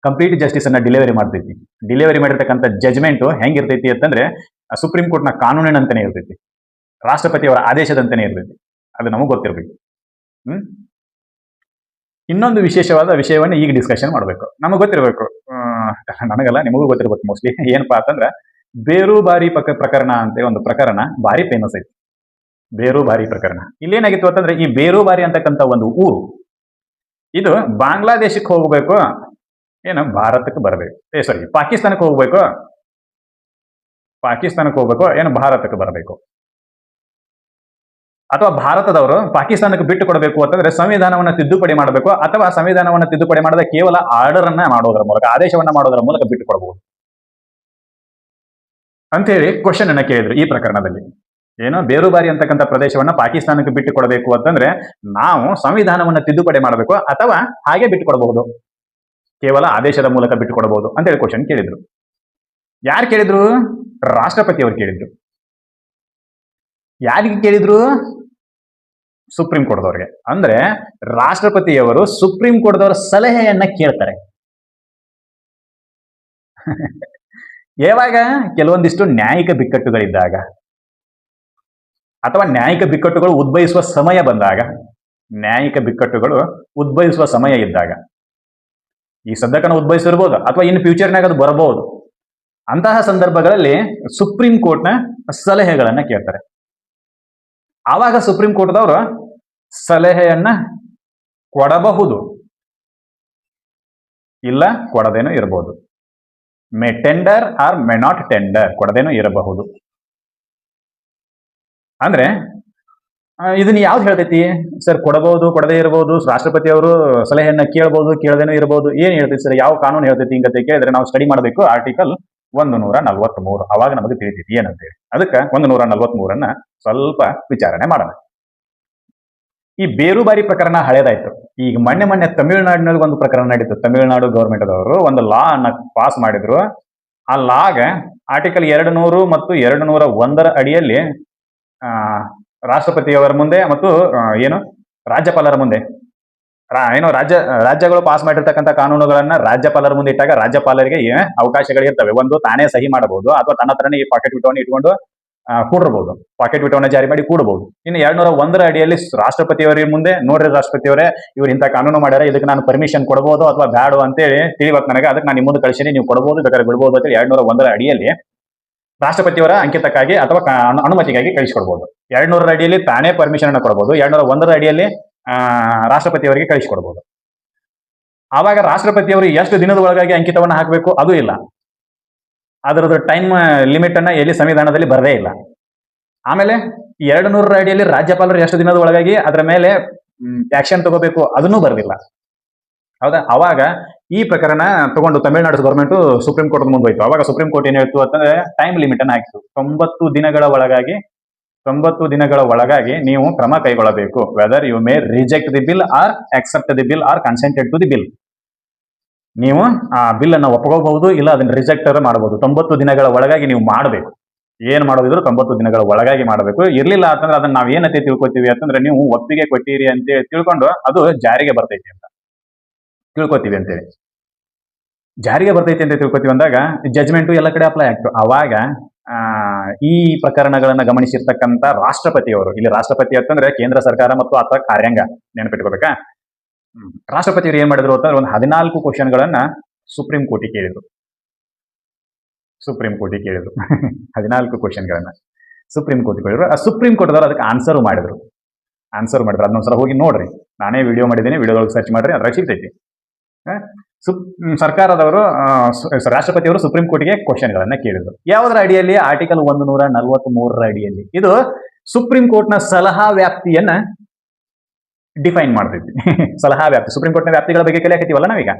ಕಂಪ್ಲೀಟ್ ಜಸ್ಟಿಸ್ ಅನ್ನ ಡಿಲಿವರಿ ಮಾಡ್ತೈತಿ. ಡಿಲಿವರಿ ಮಾಡಿರ್ತಕ್ಕಂಥ ಜಜ್ಮೆಂಟ್ ಹೆಂಗಿರ್ತೈತಿ ಅಂತಂದ್ರೆ ಸುಪ್ರೀಂ ಕೋರ್ಟ್ ನ ಕಾನೂನಿನಂತೆನೇ ಇರ್ತೈತಿ, ರಾಷ್ಟ್ರಪತಿಯವರ ಆದೇಶದಂತೆನೇ ಇರ್ತೈತಿ. ಅದು ನಮಗೆ ಗೊತ್ತಿರಬೇಕು. ಇನ್ನೊಂದು ವಿಶೇಷವಾದ ವಿಷಯವನ್ನು ಈಗ ಡಿಸ್ಕಷನ್ ಮಾಡಬೇಕು. ನಮಗೆ ಗೊತ್ತಿರಬೇಕು, ನನಗಲ್ಲ ನಿಮಗೂ ಗೊತ್ತಿರ್ಬೇಕು ಮೋಸ್ಟ್ಲಿ. ಏನಪ್ಪಾ ಅಂತಂದ್ರೆ ಬೇರುಬಾರಿ ಪ್ರಕರಣ ಅಂತ ಒಂದು ಪ್ರಕರಣ ಭಾರಿ ಫೇಮಸ್ ಐತಿ. ಬೇರುಬಾರಿ ಪ್ರಕರಣ. ಇಲ್ಲೇನಾಗಿತ್ತು ಅಂತಂದ್ರೆ ಈ ಬೇರುಬಾರಿ ಅಂತಕ್ಕಂಥ ಒಂದು ಊರು ಇದು ಬಾಂಗ್ಲಾದೇಶಕ್ಕೆ ಹೋಗ್ಬೇಕು, ಏನು ಭಾರತಕ್ಕೆ ಬರಬೇಕು, ಪಾಕಿಸ್ತಾನಕ್ಕೆ ಹೋಗ್ಬೇಕು, ಏನು ಭಾರತಕ್ಕೆ ಬರಬೇಕು, ಅಥವಾ ಭಾರತದವರು ಪಾಕಿಸ್ತಾನಕ್ಕೆ ಬಿಟ್ಟು ಕೊಡಬೇಕು ಅಂತಂದ್ರೆ ಸಂವಿಧಾನವನ್ನು ತಿದ್ದುಪಡಿ ಮಾಡಬೇಕು, ಅಥವಾ ಸಂವಿಧಾನವನ್ನು ತಿದ್ದುಪಡಿ ಮಾಡದೆ ಕೇವಲ ಆರ್ಡರ್ ಅನ್ನ ಮಾಡೋದರ ಮೂಲಕ, ಆದೇಶವನ್ನ ಮಾಡೋದರ ಮೂಲಕ ಬಿಟ್ಟು ಕೊಡಬಹುದು ಅಂತೇಳಿ ಕ್ವಶನ್ ಅನ್ನ ಕೇಳಿದ್ರು ಈ ಪ್ರಕರಣದಲ್ಲಿ. ಏನೋ ಬೇರುಬಾರಿ ಅಂತಕ್ಕಂಥ ಪ್ರದೇಶವನ್ನ ಪಾಕಿಸ್ತಾನಕ್ಕೆ ಬಿಟ್ಟು ಕೊಡಬೇಕು ಅಂತಂದ್ರೆ ನಾವು ಸಂವಿಧಾನವನ್ನು ತಿದ್ದುಪಡಿ ಮಾಡಬೇಕು, ಅಥವಾ ಹಾಗೆ ಬಿಟ್ಟು ಕೊಡಬಹುದು, ಕೇವಲ ಆದೇಶದ ಮೂಲಕ ಬಿಟ್ಟು ಕೊಡಬಹುದು ಅಂತೇಳಿ ಕ್ವಶನ್ ಕೇಳಿದ್ರು. ಯಾರು ಕೇಳಿದ್ರು? ರಾಷ್ಟ್ರಪತಿ ಅವರು ಕೇಳಿದ್ರು. ಯಾರಿಗೆ ಕೇಳಿದ್ರು? ಸುಪ್ರೀಂ ಕೋರ್ಟ್ದವ್ರಿಗೆ. ಅಂದ್ರೆ ರಾಷ್ಟ್ರಪತಿಯವರು ಸುಪ್ರೀಂ ಕೋರ್ಟ್ದವರ ಸಲಹೆಯನ್ನ ಕೇಳ್ತಾರೆ. ಯಾವಾಗ? ಕೆಲವೊಂದಿಷ್ಟು ನ್ಯಾಯಿಕ ಬಿಕ್ಕಟ್ಟುಗಳಿದ್ದಾಗ, ಅಥವಾ ನ್ಯಾಯಿಕ ಬಿಕ್ಕಟ್ಟುಗಳು ಉದ್ಭವಿಸುವ ಸಮಯ ಬಂದಾಗ, ನ್ಯಾಯಿಕ ಬಿಕ್ಕಟ್ಟುಗಳು ಉದ್ಭವಿಸುವ ಸಮಯ ಇದ್ದಾಗ, ಈ ಸದ್ಯಕ್ಕನ ಉದ್ಭವಿಸಿರ್ಬೋದು ಅಥವಾ ಇನ್ ಫ್ಯೂಚರ್ನಾಗ ಅದು ಬರಬಹುದು, ಅಂತಹ ಸಂದರ್ಭಗಳಲ್ಲಿ ಸುಪ್ರೀಂ ಕೋರ್ಟ್ನ ಸಲಹೆಗಳನ್ನ ಕೇಳ್ತಾರೆ. ಆವಾಗ ಸುಪ್ರೀಂ ಕೋರ್ಟ್ದವರು ಸಲಹೆಯನ್ನ ಕೊಡಬಹುದು, ಇಲ್ಲ ಕೊಡದೇನೂ ಇರಬಹುದು. May tender or may not tender, ಕೊಡದೇನೂ ಇರಬಹುದು. ಅಂದ್ರೆ ಇದನ್ನ ಯಾವ್ದು ಹೇಳ್ತೈತಿ ಸರ್? ಕೊಡಬಹುದು, ಕೊಡದೇ ಇರಬಹುದು, ರಾಷ್ಟ್ರಪತಿ ಅವರು ಸಲಹೆಯನ್ನ ಕೇಳಬಹುದು, ಕೇಳದೇನೂ ಇರಬಹುದು, ಏನ್ ಹೇಳ್ತೈತಿ ಸರ್? ಯಾವ ಕಾನೂನು ಹೇಳ್ತೈತಿ ಹಿಂಗತೆ ಕೇಳಿದ್ರೆ ನಾವು ಸ್ಟಡಿ ಮಾಡಬೇಕು ಆರ್ಟಿಕಲ್ 143. ಅವಾಗ ನಮಗೆ ತಿಳಿತೈತಿ ಏನಂತೇಳಿ. ಅದಕ್ಕೆ 143 ಸ್ವಲ್ಪ ವಿಚಾರಣೆ ಮಾಡೋಣ. ಈ ಬೇರುಬಾರಿ ಪ್ರಕರಣ ಹಳೇದಾಯ್ತು. ಈಗ ಮೊನ್ನೆ ತಮಿಳುನಾಡಿನಲ್ಲಿ ಒಂದು ಪ್ರಕರಣ ನಡೀತು. ತಮಿಳುನಾಡು ಗೌರ್ಮೆಂಟ್ ದವರು ಒಂದು ಲಾ ಅನ್ನ ಪಾಸ್ ಮಾಡಿದ್ರು. ಆ ಲಾಗ ಆರ್ಟಿಕಲ್ 200 ಮತ್ತು 201 ಅಡಿಯಲ್ಲಿ ರಾಷ್ಟ್ರಪತಿಯವರ ಮುಂದೆ ಮತ್ತು ಏನು ರಾಜ್ಯಪಾಲರ ಮುಂದೆ ರಾಜ್ಯಗಳು ಪಾಸ್ ಮಾಡಿರ್ತಕ್ಕಂಥ ಕಾನೂನುಗಳನ್ನ ರಾಜ್ಯಪಾಲರ ಮುಂದೆ ಇಟ್ಟಾಗ ರಾಜ್ಯಪಾಲರಿಗೆ ಅವಕಾಶಗಳಿರ್ತವೆ. ಒಂದು, ತಾನೇ ಸಹಿ ಮಾಡಬಹುದು, ಅಥವಾ ತನ್ನ ಹತ್ರನೇ ಈ ಪಾಕೆಟ್ ವಿಟವನ್ನು ಇಟ್ಕೊಂಡು ಕೂಡಿರಬಹುದು, ಪಾಕೆಟ್ ವಿಟವನ್ನು ಜಾರಿ ಮಾಡಿ ಕೂಡಬಹುದು. ಇನ್ನು 201 ಅಡಿಯಲ್ಲಿ ರಾಷ್ಟ್ರಪತಿಯವರ ಮುಂದೆ, ನೋಡ್ರಿ ರಾಷ್ಟ್ರಪತಿಯವರೇ, ಇವ್ರು ಇಂಥ ಕಾನೂನು ಮಾಡ್ಯಾರ, ಇದಕ್ಕೆ ನಾನು ಪರ್ಮಿಷನ್ ಕೊಡಬಹುದು ಅಥವಾ ಬ್ಯಾಡು ಅಂತೇಳಿ ತಿಳಿಬೇಕು ನನಗೆ, ಅದಕ್ಕೆ ನಾನು ನಿಮ್ಮ ಮುಂದೆ ಕಳಿಸೀನಿ, ನೀವು ಕೊಡಬಹುದು, ಬೇಕಾದ್ರೆ ಬಿಡಬಹುದು ಅಂತೇಳಿ 201 ಅಡಿಯಲ್ಲಿ ರಾಷ್ಟ್ರಪತಿಯವರ ಅಂಕಿತಕ್ಕಾಗಿ ಅಥವಾ ಅನುಮತಿಗಾಗಿ ಕಳಿಸಿಕೊಡ್ಬಹುದು. 200 ಅಡಿಯಲ್ಲಿ ತಾನೇ ಪರ್ಮಿಷನ್ ಅನ್ನು ಕೊಡಬಹುದು. 201 ಅಡಿಯಲ್ಲಿ ರಾಷ್ಟ್ರಪತಿಯವರಿಗೆ ಕಳಿಸಿಕೊಡ್ಬಹುದು. ಆವಾಗ ರಾಷ್ಟ್ರಪತಿಯವರು ಎಷ್ಟು ದಿನದ ಒಳಗಾಗಿ ಅಂಕಿತವನ್ನು ಹಾಕಬೇಕು ಅದು ಇಲ್ಲ. ಅದರದ್ದು ಟೈಮ್ ಲಿಮಿಟ್ ಅನ್ನ ಎಲ್ಲಿ ಸಂವಿಧಾನದಲ್ಲಿ ಬರದೇ ಇಲ್ಲ. ಆಮೇಲೆ 200 ಅಡಿಯಲ್ಲಿ ರಾಜ್ಯಪಾಲರು ಎಷ್ಟು ದಿನದ ಒಳಗಾಗಿ ಅದರ ಮೇಲೆ ಆಕ್ಷನ್ ತಗೋಬೇಕು ಅದನ್ನೂ ಬರಲಿಲ್ಲ. ಹೌದಾ? ಅವಾಗ ಈ ಪ್ರಕರಣ ತಗೊಂಡು ತಮಿಳುನಾಡು ಗೌರ್ಮೆಂಟ್ ಸುಪ್ರೀಂ ಕೋರ್ಟ್ ಮುಂದೆ ಹೋಯ್ತು. ಅವಾಗ ಸುಪ್ರೀಂ ಕೋರ್ಟ್ ಏನ್ ಹೇಳ್ತು ಅಂತಂದ್ರೆ ಟೈಮ್ ಲಿಮಿಟ್ ಅನ್ನ ಹಾಕಿತು. 90 ದಿನಗಳ ಒಳಗಾಗಿ ನೀವು ಕ್ರಮ ಕೈಗೊಳ್ಳಬೇಕು. Whether you may reject the bill or accept the bill or consented to the bill. ನೀವು ಆ ಬಿಲ್ ಅನ್ನ ಒಪ್ಕೋಬಹುದು, ಇಲ್ಲ ಅದನ್ನ ರಿಜೆಕ್ಟ್ ಮಾಡಬಹುದು. 90 ದಿನಗಳ ಒಳಗಾಗಿ ನೀವು ಮಾಡಬೇಕು. ಏನ್ ಮಾಡೋದಿದ್ರು 90 ದಿನಗಳ ಒಳಗಾಗಿ ಮಾಡಬೇಕು. ಇರ್ಲಿಲ್ಲ ಅಂತಂದ್ರೆ ಅದನ್ನ ನಾವ್ ಏನಂತೆ ತಿಳ್ಕೊತೀವಿ ಅಂತಂದ್ರೆ ನೀವು ಒಪ್ಪಿಗೆ ಕೊಟ್ಟಿರಿ ಅಂತ ತಿಳ್ಕೊಂಡು ಅದು ಜಾರಿಗೆ ಬರ್ತೈತಿ ಅಂತ ತಿಳ್ಕೊತೀವಿ ಅಂತೇಳಿ. ಜಾರಿಗೆ ಬರ್ತೈತಿ ಅಂತ ತಿಳ್ಕೊತೀವಿ ಅಂದಾಗ ಜಜ್ಮೆಂಟು ಎಲ್ಲ ಕಡೆ ಅಪ್ಲೈ ಆಗ್ತು. ಅವಾಗ ಈ ಪ್ರಕರಣಗಳನ್ನ ಗಮನಿಸಿರ್ತಕ್ಕಂಥ ರಾಷ್ಟ್ರಪತಿಯವರು, ಇಲ್ಲಿ ರಾಷ್ಟ್ರಪತಿ ಅಂತಂದ್ರೆ ಕೇಂದ್ರ ಸರ್ಕಾರ ಮತ್ತು ಅಥವಾ ಕಾರ್ಯಾಂಗ, ನೆನಪಿಟ್ಕೋಬೇಕಾ? ರಾಷ್ಟ್ರಪತಿಯವರು ಏನ್ ಮಾಡಿದ್ರು ಅಂತಂದ್ರೆ ಒಂದು 14 ಕ್ವಶನ್ಗಳನ್ನ ಸುಪ್ರೀಂ ಕೋರ್ಟಿಗೆ ಕೇಳಿದ್ರು. 14 ಕ್ವಶನ್ಗಳನ್ನ ಸುಪ್ರೀಂ ಕೋರ್ಟ್ ಕೇಳಿದ್ರು. ಆ ಸುಪ್ರೀಂ ಕೋರ್ಟ್ದವ್ರು ಅದಕ್ಕೆ ಆನ್ಸರ್ ಮಾಡಿದ್ರು. ಅದನ್ನೊಂದ್ಸಲ ಹೋಗಿ ನೋಡ್ರಿ, ನಾನೇ ವಿಡಿಯೋ ಮಾಡಿದ್ದೀನಿ, ವಿಡಿಯೋದೊಳಗೆ ಸರ್ಚ್ ಮಾಡ್ರಿ, ಅದ್ರಾಗ ಸಿಗ್ತೈತಿ. ಸರ್ಕಾರದವರು ರಾಷ್ಟ್ರಪತಿಯವರು ಸುಪ್ರೀಂ ಕೋರ್ಟ್ಗೆ ಕ್ವಶನ್ಗಳನ್ನ ಕೇಳಿದ್ರು. ಯಾವುದರ ಅಡಿಯಲ್ಲಿ? ಆರ್ಟಿಕಲ್ 143 ಅಡಿಯಲ್ಲಿ. ಇದು ಸುಪ್ರೀಂ ಕೋರ್ಟ್ನ ಸಲಹಾ ವ್ಯಾಪ್ತಿಯನ್ನ ಡಿಫೈನ್ ಮಾಡ್ತೈತಿ. ಸಲಹಾ ವ್ಯಾಪ್ತಿ, ಸುಪ್ರೀಂ ಕೋರ್ಟ್ನ ವ್ಯಾಪ್ತಿಗಳ ಬಗ್ಗೆ ಕಲಿಯಾಕತ್ತೀವಲ್ಲ ನಾವೀಗ.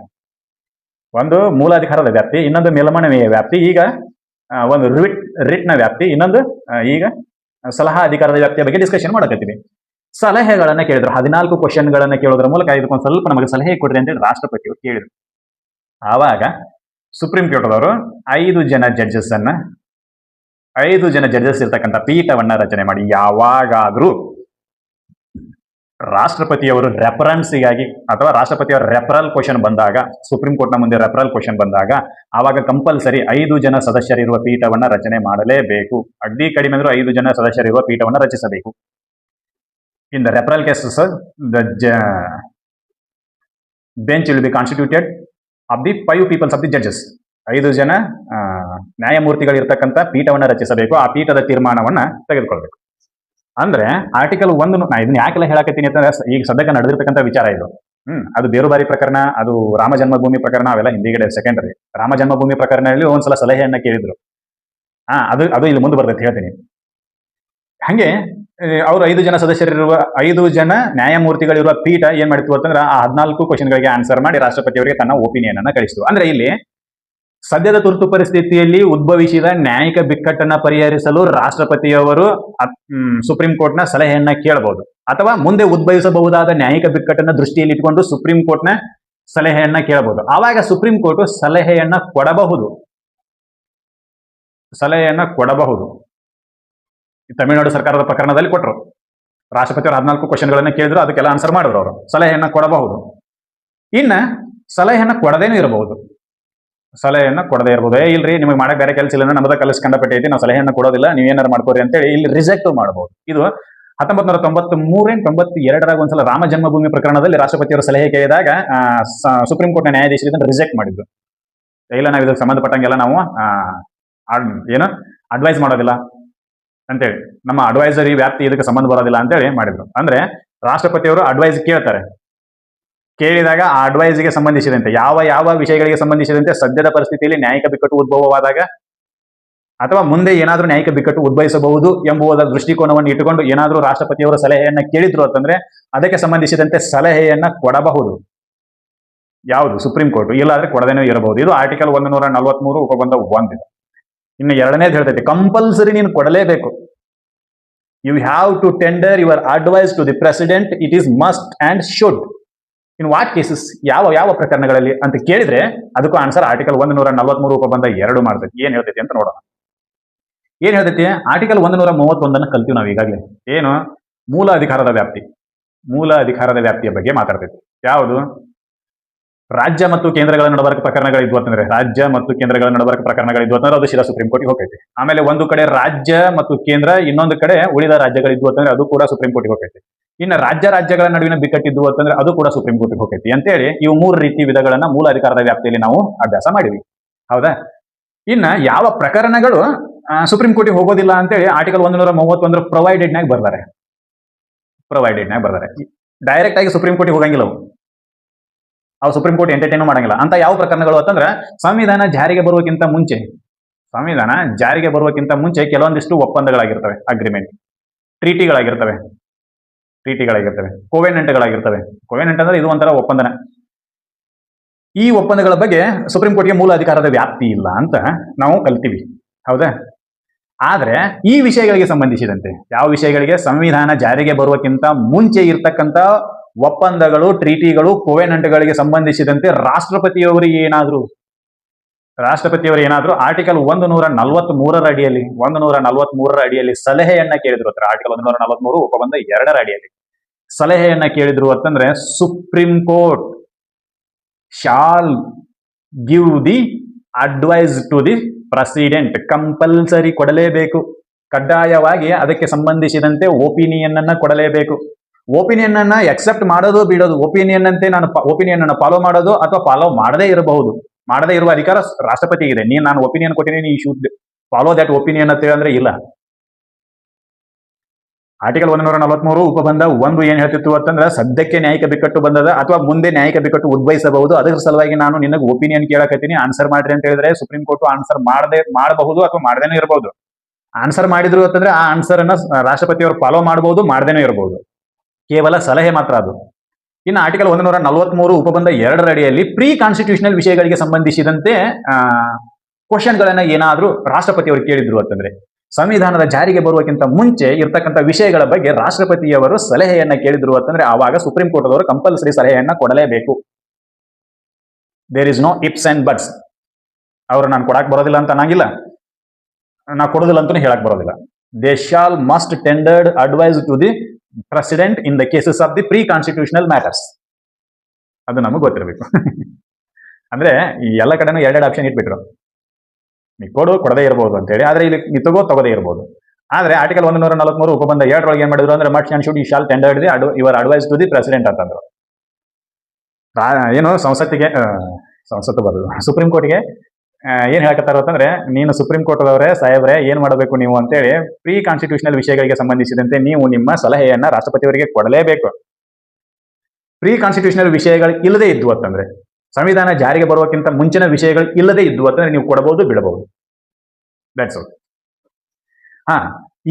ಒಂದು ಮೂಲಾಧಿಕಾರದ ವ್ಯಾಪ್ತಿ, ಇನ್ನೊಂದು ಮೇಲ್ಮನವಿಯ ವ್ಯಾಪ್ತಿ, ಈಗ ಒಂದು ರಿಟ್ನ ವ್ಯಾಪ್ತಿ, ಇನ್ನೊಂದು ಈಗ ಸಲಹಾ ಅಧಿಕಾರದ ವ್ಯಾಪ್ತಿಯ ಬಗ್ಗೆ ಡಿಸ್ಕಷನ್ ಮಾಡಕತ್ತೀವಿ. ಸಲಹೆಗಳನ್ನ ಕೇಳಿದ್ರು. 14 ಕ್ವಶನ್ಗಳನ್ನ ಕೇಳೋದ್ರ ಮೂಲಕ ಇದಕ್ಕೊಂದು ಸ್ವಲ್ಪ ನಮಗೆ ಸಲಹೆ ಕೊಡ್ರಿ ಅಂತೇಳಿ ರಾಷ್ಟ್ರಪತಿಯವರು ಕೇಳಿದ್ರು. ಆವಾಗ ಸುಪ್ರೀಂ ಕೋರ್ಟ್ದವರು 5 ಜನ ಜಡ್ಜಸ್ ಇರ್ತಕ್ಕಂಥ ಪೀಠವನ್ನ ರಚನೆ ಮಾಡಿ, ಯಾವಾಗಾದ್ರೂ ರಾಷ್ಟ್ರಪತಿಯವರು ರೆಫರೆನ್ಸ್ಗಾಗಿ ಅಥವಾ ರಾಷ್ಟ್ರಪತಿಯವರ ರೆಫರಲ್ ಕ್ವಶನ್ ಬಂದಾಗ, ಸುಪ್ರೀಂ ಕೋರ್ಟ್ನ ಮುಂದೆ ರೆಫರಲ್ ಕ್ವಶನ್ ಬಂದಾಗ, ಆವಾಗ ಕಂಪಲ್ಸರಿ 5 ಜನ ಸದಸ್ಯರಿರುವ ಪೀಠವನ್ನ ರಚನೆ ಮಾಡಲೇಬೇಕು. ಅಗ್ದಿ ಕಡಿಮೆ ಅಂದ್ರೂ 5 ಜನ ಸದಸ್ಯರಿರುವ ಪೀಠವನ್ನ ರಚಿಸಬೇಕು. In the referral cases, the bench will be constituted of the 5 people of the judges. 5 ಜನ ನ್ಯಾಯಮೂರ್ತಿಗಳು ಇರ್ತಕ್ಕಂಥ ಪೀಠವನ್ನ ರಚಿಸಬೇಕು. ಆ ಪೀಠದ ತೀರ್ಮಾನವನ್ನ ತೆಗೆದುಕೊಳ್ಬೇಕು. ಅಂದ್ರೆ ಆರ್ಟಿಕಲ್ 1, ಇದನ್ನ ಯಾಕೆಲ್ಲ ಹೇಳಕತ್ತೀನಿ ಅಂತಂದ್ರೆ ಈಗ ಸದ್ಯಕ್ಕೆ ನಡೆದಿರ್ತಕ್ಕಂಥ ವಿಚಾರ ಇದು. ಅದು ಬೇರುಬಾರಿ ಪ್ರಕರಣ, ಅದು ರಾಮ ಜನ್ಮಭೂಮಿ ಪ್ರಕರಣ, ಅವೆಲ್ಲ ಹಿಂದಿಗಡೆ ಸೆಕೆಂಡರಿ. ರಾಮ ಜನ್ಮಭೂಮಿ ಪ್ರಕರಣದಲ್ಲಿ ಒಂದ್ಸಲ ಸಲಹೆಯನ್ನ ಕೇಳಿದ್ರು. ಅದು ಇಲ್ಲಿ ಮುಂದೆ ಬರ್ತೈತೆ, ಹೇಳ್ತೀನಿ. ಹಂಗೆ ಅವರು 5 ಜನ ಸದಸ್ಯರಿರುವ 5 ಜನ ನ್ಯಾಯಮೂರ್ತಿಗಳಿರುವ ಪೀಠ ಏನ್ ಮಾಡಿತ್ತು ಅಂತಂದ್ರೆ ಆ 14 ಕ್ವಶನ್ಗಳಿಗೆ ಆನ್ಸರ್ ಮಾಡಿ ರಾಷ್ಟ್ರಪತಿಯವರಿಗೆ ತನ್ನ ಒಪಿನಿಯನ್ ಅನ್ನ ಕಳಿಸಿತು. ಅಂದ್ರೆ ಇಲ್ಲಿ ಸದ್ಯದ ತುರ್ತು ಪರಿಸ್ಥಿತಿಯಲ್ಲಿ ಉದ್ಭವಿಸಿದ ನ್ಯಾಯಿಕ ಬಿಕ್ಕಟ್ಟನ್ನ ಪರಿಹರಿಸಲು ರಾಷ್ಟ್ರಪತಿಯವರು ಸುಪ್ರೀಂ ಕೋರ್ಟ್ನ ಸಲಹೆಯನ್ನ ಕೇಳಬಹುದು, ಅಥವಾ ಮುಂದೆ ಉದ್ಭವಿಸಬಹುದಾದ ನ್ಯಾಯಿಕ ಬಿಕ್ಕಟ್ಟನ್ನ ದೃಷ್ಟಿಯಲ್ಲಿ ಇಟ್ಕೊಂಡು ಸುಪ್ರೀಂ ಕೋರ್ಟ್ನ ಸಲಹೆಯನ್ನ ಕೇಳಬಹುದು. ಆವಾಗ ಸುಪ್ರೀಂ ಕೋರ್ಟ್ ಸಲಹೆಯನ್ನ ಕೊಡಬಹುದು. ತಮಿಳುನಾಡು ಸರ್ಕಾರದ ಪ್ರಕರಣದಲ್ಲಿ ಕೊಟ್ಟರು. ರಾಷ್ಟ್ರಪತಿಯವರು 14 ಕ್ವಶನ್ಗಳನ್ನ ಕೇಳಿದ್ರು, ಅದಕ್ಕೆಲ್ಲ ಆನ್ಸರ್ ಮಾಡಿದ್ರು. ಅವರು ಸಲಹೆಯನ್ನ ಕೊಡಬಹುದು. ಇನ್ನ ಸಲಹೆಯನ್ನ ಕೊಡದೇನೂ ಇರಬಹುದು. ಇಲ್ರಿ, ನಿಮಗೆ ಮಾಡಕ್ ಬೇರೆ ಕೆಲಸ ಇಲ್ಲ, ನಮ್ಮದ ಕೆಲಸ ಕಂಡಪಟ್ಟೆ ಐತಿ, ನಾವು ಸಲಹೆಯನ್ನ ಕೊಡೋದಿಲ್ಲ, ನೀವೇನಾರು ಮಾಡ್ಕೋರಿ ಅಂತೇಳಿ ಇಲ್ಲಿ ರಿಜೆಕ್ಟ್ ಮಾಡಬಹುದು. ಇದು 1993-92 ಒಂದ್ಸಲ ರಾಮ ಜನ್ಮಭೂಮಿ ಪ್ರಕರಣದಲ್ಲಿ ರಾಷ್ಟ್ರಪತಿಯವರ ಸಲಹೆ ಕೇಳಿದಾಗ ಸುಪ್ರೀಂ ಕೋರ್ಟ್ನ ನ್ಯಾಯಾಧೀಶರು ಇದನ್ನು ರಿಜೆಕ್ಟ್ ಮಾಡಿದ್ರು. ಇಲ್ಲ, ನಾವು ಇದಕ್ಕೆ ಸಂಬಂಧಪಟ್ಟಂಗೆಲ್ಲ ನಾವು ಅಡ್ವೈಸ್ ಮಾಡೋದಿಲ್ಲ ಅಂತೇಳಿ, ನಮ್ಮ ಅಡ್ವೈಸರಿ ವ್ಯಾಪ್ತಿ ಇದಕ್ಕೆ ಸಂಬಂಧ ಬರೋದಿಲ್ಲ ಅಂತೇಳಿ ಮಾಡಿದ್ರು. ಅಂದ್ರೆ ರಾಷ್ಟ್ರಪತಿಯವರು ಅಡ್ವೈಸ್ ಕೇಳ್ತಾರೆ. ಕೇಳಿದಾಗ ಆ ಅಡ್ವೈಸ್ಗೆ ಸಂಬಂಧಿಸಿದಂತೆ ಯಾವ ವಿಷಯಗಳಿಗೆ ಸಂಬಂಧಿಸಿದಂತೆ ಸದ್ಯದ ಪರಿಸ್ಥಿತಿಯಲ್ಲಿ ನ್ಯಾಯಿಕ ಬಿಕ್ಕಟ್ಟು ಉದ್ಭವವಾದಾಗ ಅಥವಾ ಮುಂದೆ ಏನಾದರೂ ನ್ಯಾಯಿಕ ಬಿಕ್ಕಟ್ಟು ಉದ್ಭವಿಸಬಹುದು ಎಂಬುದರ ದೃಷ್ಟಿಕೋನವನ್ನು ಇಟ್ಟುಕೊಂಡು ಏನಾದರೂ ರಾಷ್ಟ್ರಪತಿಯವರ ಸಲಹೆಯನ್ನ ಕೇಳಿದ್ರು ಅಂತಂದ್ರೆ ಅದಕ್ಕೆ ಸಂಬಂಧಿಸಿದಂತೆ ಸಲಹೆಯನ್ನ ಕೊಡಬಹುದು. ಯಾವುದು? Supreme court. ಇಲ್ಲಾಂದ್ರೆ ಕೊಡದೇನೂ ಇರಬಹುದು. ಇದು ಆರ್ಟಿಕಲ್ 143 ಉಪಬಂಧ 1. ಇನ್ನು ಎರಡನೇದು ಹೇಳ್ತೈತಿ, ಕಂಪಲ್ಸರಿ ನೀನು ಕೊಡಲೇಬೇಕು. You have to tender your advice to the president. It is must and should. In what cases, ಯಾವ ಪ್ರಕರಣಗಳಲ್ಲಿ ಅಂತ ಕೇಳಿದ್ರೆ ಅದಕ್ಕೂ ಆನ್ಸರ್ ಆರ್ಟಿಕಲ್ 143 ಉಪಬಂಧ 2 ಮಾಡ್ತೈತಿ. ಏನ್ ಹೇಳ್ತೈತಿ ಅಂತ ನೋಡೋಣ. ಏನ್ ಹೇಳ್ತೈತಿ? ಆರ್ಟಿಕಲ್ 131 ಕಲ್ತೀವಿ ನಾವು ಈಗಾಗಲೇ. ಏನು? ಮೂಲ ಅಧಿಕಾರದ ವ್ಯಾಪ್ತಿಯ ಬಗ್ಗೆ ಮಾತಾಡ್ತೈತಿ. ಯಾವುದು? ರಾಜ್ಯ ಮತ್ತು ಕೇಂದ್ರಗಳ ನಡಬರ್ಕ ಪ್ರಕರಣಗಳಿದ್ವು ಅಂತಂದ್ರೆ ಅದು ಸೀದಾ ಸುಪ್ರೀಂ ಕೋರ್ಟ್ಗೆ ಹೋಗ್ತೈತಿ. ಆಮೇಲೆ ಒಂದು ಕಡೆ ರಾಜ್ಯ ಮತ್ತು ಕೇಂದ್ರ, ಇನ್ನೊಂದು ಕಡೆ ಉಳಿದ ರಾಜ್ಯಗಳಿದ್ವು ಅಂತಂದ್ರೆ ಅದು ಕೂಡ ಸುಪ್ರೀಂ ಕೋರ್ಟ್ಗೆ ಹೋಗ್ತೈತಿ. ಇನ್ನು ರಾಜ್ಯಗಳ ನಡುವಿನ ಬಿಕ್ಕಟ್ಟಿದ್ವು ಅಂತಂದ್ರೆ ಅದು ಕೂಡ ಸುಪ್ರೀಂ ಕೋರ್ಟ್ಗೆ ಹೋಗ್ತೈತಿ ಅಂತೇಳಿ ಇವು 3 ರೀತಿ ವಿಧಗಳನ್ನ ಮೂಲ ಅಧಿಕಾರದ ವ್ಯಾಪ್ತಿಯಲ್ಲಿ ನಾವು ಅಭ್ಯಾಸ ಮಾಡಿವಿ. ಹೌದಾ? ಇನ್ನ ಯಾವ ಪ್ರಕರಣಗಳು ಸುಪ್ರೀಂ ಕೋರ್ಟ್ಗೆ ಹೋಗೋದಿಲ್ಲ ಅಂತೇಳಿ ಆರ್ಟಿಕಲ್ 131 ಪ್ರೊವೈಡೆಡ್ನಾಗ ಬರ್ತಾರೆ. ಡೈರೆಕ್ಟ್ ಆಗಿ ಸುಪ್ರೀಂ ಕೋರ್ಟ್ಗೆ ಹೋಗಂಗಿಲ್ಲ ಅವು ಸುಪ್ರೀಂ ಕೋರ್ಟ್ ಎಂಟರ್ಟೈನ್ ಮಾಡಂಗಿಲ್ಲ. ಅಂತ ಯಾವ ಪ್ರಕರಣಗಳು ಅಂತಂದ್ರೆ ಸಂವಿಧಾನ ಜಾರಿಗೆ ಬರುವಕ್ಕಿಂತ ಮುಂಚೆ ಕೆಲವೊಂದಿಷ್ಟು ಒಪ್ಪಂದಗಳಾಗಿರ್ತವೆ, ಅಗ್ರಿಮೆಂಟ್, ಟ್ರೀಟಿಗಳಾಗಿರ್ತವೆ, ಕೋವೆನೆಂಟ್ಗಳಾಗಿರ್ತವೆ. ಕೋವೆನೆಂಟ್ ಅಂದ್ರೆ ಇದು ಒಂಥರ ಒಪ್ಪಂದನ. ಈ ಒಪ್ಪಂದಗಳ ಬಗ್ಗೆ ಸುಪ್ರೀಂ ಕೋರ್ಟ್ಗೆ ಮೂಲ ಅಧಿಕಾರದ ವ್ಯಾಪ್ತಿ ಇಲ್ಲ ಅಂತ ನಾವು ಕಲ್ತೀವಿ. ಹೌದಾ? ಆದ್ರೆ ಈ ವಿಷಯಗಳಿಗೆ ಸಂಬಂಧಿಸಿದಂತೆ, ಯಾವ ವಿಷಯಗಳಿಗೆ? ಸಂವಿಧಾನ ಜಾರಿಗೆ ಬರುವಕ್ಕಿಂತ ಮುಂಚೆ ಇರ್ತಕ್ಕಂಥ ಒಪ್ಪಂದಗಳು, ಟ್ರೀಟಿಗಳು, ಕೋವೆನೆಂಟ್ಗಳಿಗೆ ಸಂಬಂಧಿಸಿದಂತೆ ರಾಷ್ಟ್ರಪತಿಯವರು ಏನಾದ್ರು ಆರ್ಟಿಕಲ್ 143 ಅಡಿಯಲ್ಲಿ ಸಲಹೆಯನ್ನ ಕೇಳಿದ್ರು. ಆರ್ಟಿಕಲ್ 143 ಉಪಬಂಧ 2 ಅಡಿಯಲ್ಲಿ ಸಲಹೆಯನ್ನ ಕೇಳಿದ್ರು ಅಂತಂದ್ರೆ supreme court shall give the advice to the president. Compulsory ಕೊಡಲೇಬೇಕು, ಕಡ್ಡಾಯವಾಗಿ ಅದಕ್ಕೆ ಸಂಬಂಧಿಸಿದಂತೆ ಒಪಿನಿಯನ್ ಅನ್ನ ಕೊಡಲೇಬೇಕು. ಒಪಿನಿಯನ್ ಅನ್ನ ಎಕ್ಸೆಪ್ಟ್ ಮಾಡೋದು ಬಿಡೋದು, ಒಪಿನಿಯನ್ ಅಂತೆ ನಾನು ಒಪಿನಿಯನ್ ಅನ್ನ ಫಾಲೋ ಮಾಡೋದು ಅಥವಾ ಫಾಲೋ ಮಾಡದೇ ಇರುವ ಅಧಿಕಾರ ರಾಷ್ಟ್ರಪತಿಗೆ ಇದೆ. ನಾನು ಒಪಿನಿಯನ್ ಕೊಟ್ಟಿದ್ದೀನಿ, ಈ ಶುಡ್ ಫಾಲೋ ದಟ್ ಒಪಿನಿಯನ್ ಅಂತ ಅಂದ್ರೆ ಇಲ್ಲ. ಆರ್ಟಿಕಲ್ 143 ಉಪಬಂಧ 1 ಏನ್ ಹೇಳ್ತಿತ್ತು ಅಂತಂದ್ರೆ ಸದ್ಯಕ್ಕೆ ನ್ಯಾಯಿಕ ಬಿಕ್ಕಟ್ಟು ಬಂದದ ಅಥವಾ ಮುಂದೆ ನ್ಯಾಯಿಕ ಬಿಕ್ಕಟ್ಟು ಉದ್ಭವಿಸಬಹುದು, ಅದರ ಸಲುವಾಗಿ ನಾನು ನಿನಗೆ ಒಪಿನಿಯನ್ ಕೇಳಕತ್ತೀನಿ, ಆನ್ಸರ್ ಮಾಡ್ರಿ ಅಂತ ಹೇಳಿದ್ರೆ ಸುಪ್ರೀಂ ಕೋರ್ಟ್ ಆನ್ಸರ್ ಮಾಡಬಹುದು ಅಥವಾ ಮಾಡದೇನೂ ಇರಬಹುದು. ಆನ್ಸರ್ ಮಾಡಿದ್ರು ಅಂತಂದ್ರೆ ಆ ಆನ್ಸರ್ ಅನ್ನ ರಾಷ್ಟ್ರಪತಿಯವರು ಫಾಲೋ ಮಾಡಬಹುದು, ಮಾಡದೇನೂ ಇರಬಹುದು. ಕೇವಲ ಸಲಹೆ ಮಾತ್ರ ಅದು. ಇನ್ನು ಆರ್ಟಿಕಲ್ 143 ಉಪಬಂಧ 2 ಅಡಿಯಲ್ಲಿ ಪ್ರೀ ಕಾನ್ಸ್ಟಿಟ್ಯೂಷನಲ್ ವಿಷಯಗಳಿಗೆ ಸಂಬಂಧಿಸಿದಂತೆ ಕ್ವಶನ್ಗಳನ್ನ ಏನಾದ್ರೂ ರಾಷ್ಟ್ರಪತಿಯವರು ಕೇಳಿದ್ರು ಅಂತಂದ್ರೆ, ಸಂವಿಧಾನದ ಜಾರಿಗೆ ಬರುವಕ್ಕಿಂತ ಮುಂಚೆ ಇರ್ತಕ್ಕಂಥ ವಿಷಯಗಳ ಬಗ್ಗೆ ರಾಷ್ಟ್ರಪತಿಯವರು ಸಲಹೆಯನ್ನ ಕೇಳಿದ್ರು ಅಂತಂದ್ರೆ ಆವಾಗ ಸುಪ್ರೀಂ ಕೋರ್ಟ್ ಅವರು ಕಂಪಲ್ಸರಿ ಸಲಹೆಯನ್ನ ಕೊಡಲೇಬೇಕು. There is no ifs and buts. ಅವರು ನಾನು ಕೊಡಕ್ ಬರೋದಿಲ್ಲ ಅಂತ ಅನ್ನಂಗಿಲ್ಲ, ನಾ ಕೊಡೋದಿಲ್ಲ ಅಂತಲೂ ಹೇಳಕ್ ಬರೋದಿಲ್ಲ. They shall must tendered advice to the president in the cases of the pre constitutional matters. ಅದು ನಮಗೆ ಗೊತ್ತಿರಬೇಕು. ಅಂದ್ರೆ ಈ ಎಲ್ಲ ಕಡೆನೂ 2 ಆಪ್ಷನ್ ಇಟ್ಬಿಟ್ರು, ನೀ ಕೊಡದೇ ಇರಬಹುದು ಅಂತೇಳಿ. ಆದ್ರೆ ಇಲ್ಲಿ ನೀ ತಗೋದೇ ಇರಬಹುದು. ಆದ್ರೆ ಆರ್ಟಿಕಲ್ 143 ಉಪಬಂಧ 2 ಏನ್ ಮಾಡಿದ್ರು ಅಂದ್ರೆ must and should shall tendered the your advice to the president ಅಂತಂದ್ರು. ಏನು ಸಂಸತ್ತು ಬರೋದು ಸುಪ್ರೀಂ ಕೋರ್ಟ್ಗೆ ಏನ್ ಹೇಳ್ಕತ್ತಾರ ಅಂತಂದ್ರೆ, ನೀನು ಸುಪ್ರೀಂ ಕೋರ್ಟ್ ಅವರೇ ಸಾಹೇಬ್ರೆ ಏನ್ ಮಾಡಬೇಕು ನೀವು ಅಂತೇಳಿ ಪ್ರೀ ಕಾನ್ಸ್ಟಿಟ್ಯೂಷನಲ್ ವಿಷಯಗಳಿಗೆ ಸಂಬಂಧಿಸಿದಂತೆ ನೀವು ನಿಮ್ಮ ಸಲಹೆಯನ್ನ ರಾಷ್ಟ್ರಪತಿಯವರಿಗೆ ಕೊಡಲೇಬೇಕು. ಪ್ರೀ ಕಾನ್ಸ್ಟಿಟ್ಯೂಷನಲ್ ವಿಷಯಗಳು ಇಲ್ಲದೆ ಇದ್ವು ಅಂತಂದ್ರೆ, ಸಂವಿಧಾನ ಜಾರಿಗೆ ಬರುವಕ್ಕಿಂತ ಮುಂಚಿನ ವಿಷಯಗಳು ಇಲ್ಲದೆ ಇದ್ವು ಅಂತಂದ್ರೆ ನೀವು ಕೊಡಬಹುದು, ಬಿಡಬಹುದು. That's all. ಹಾ,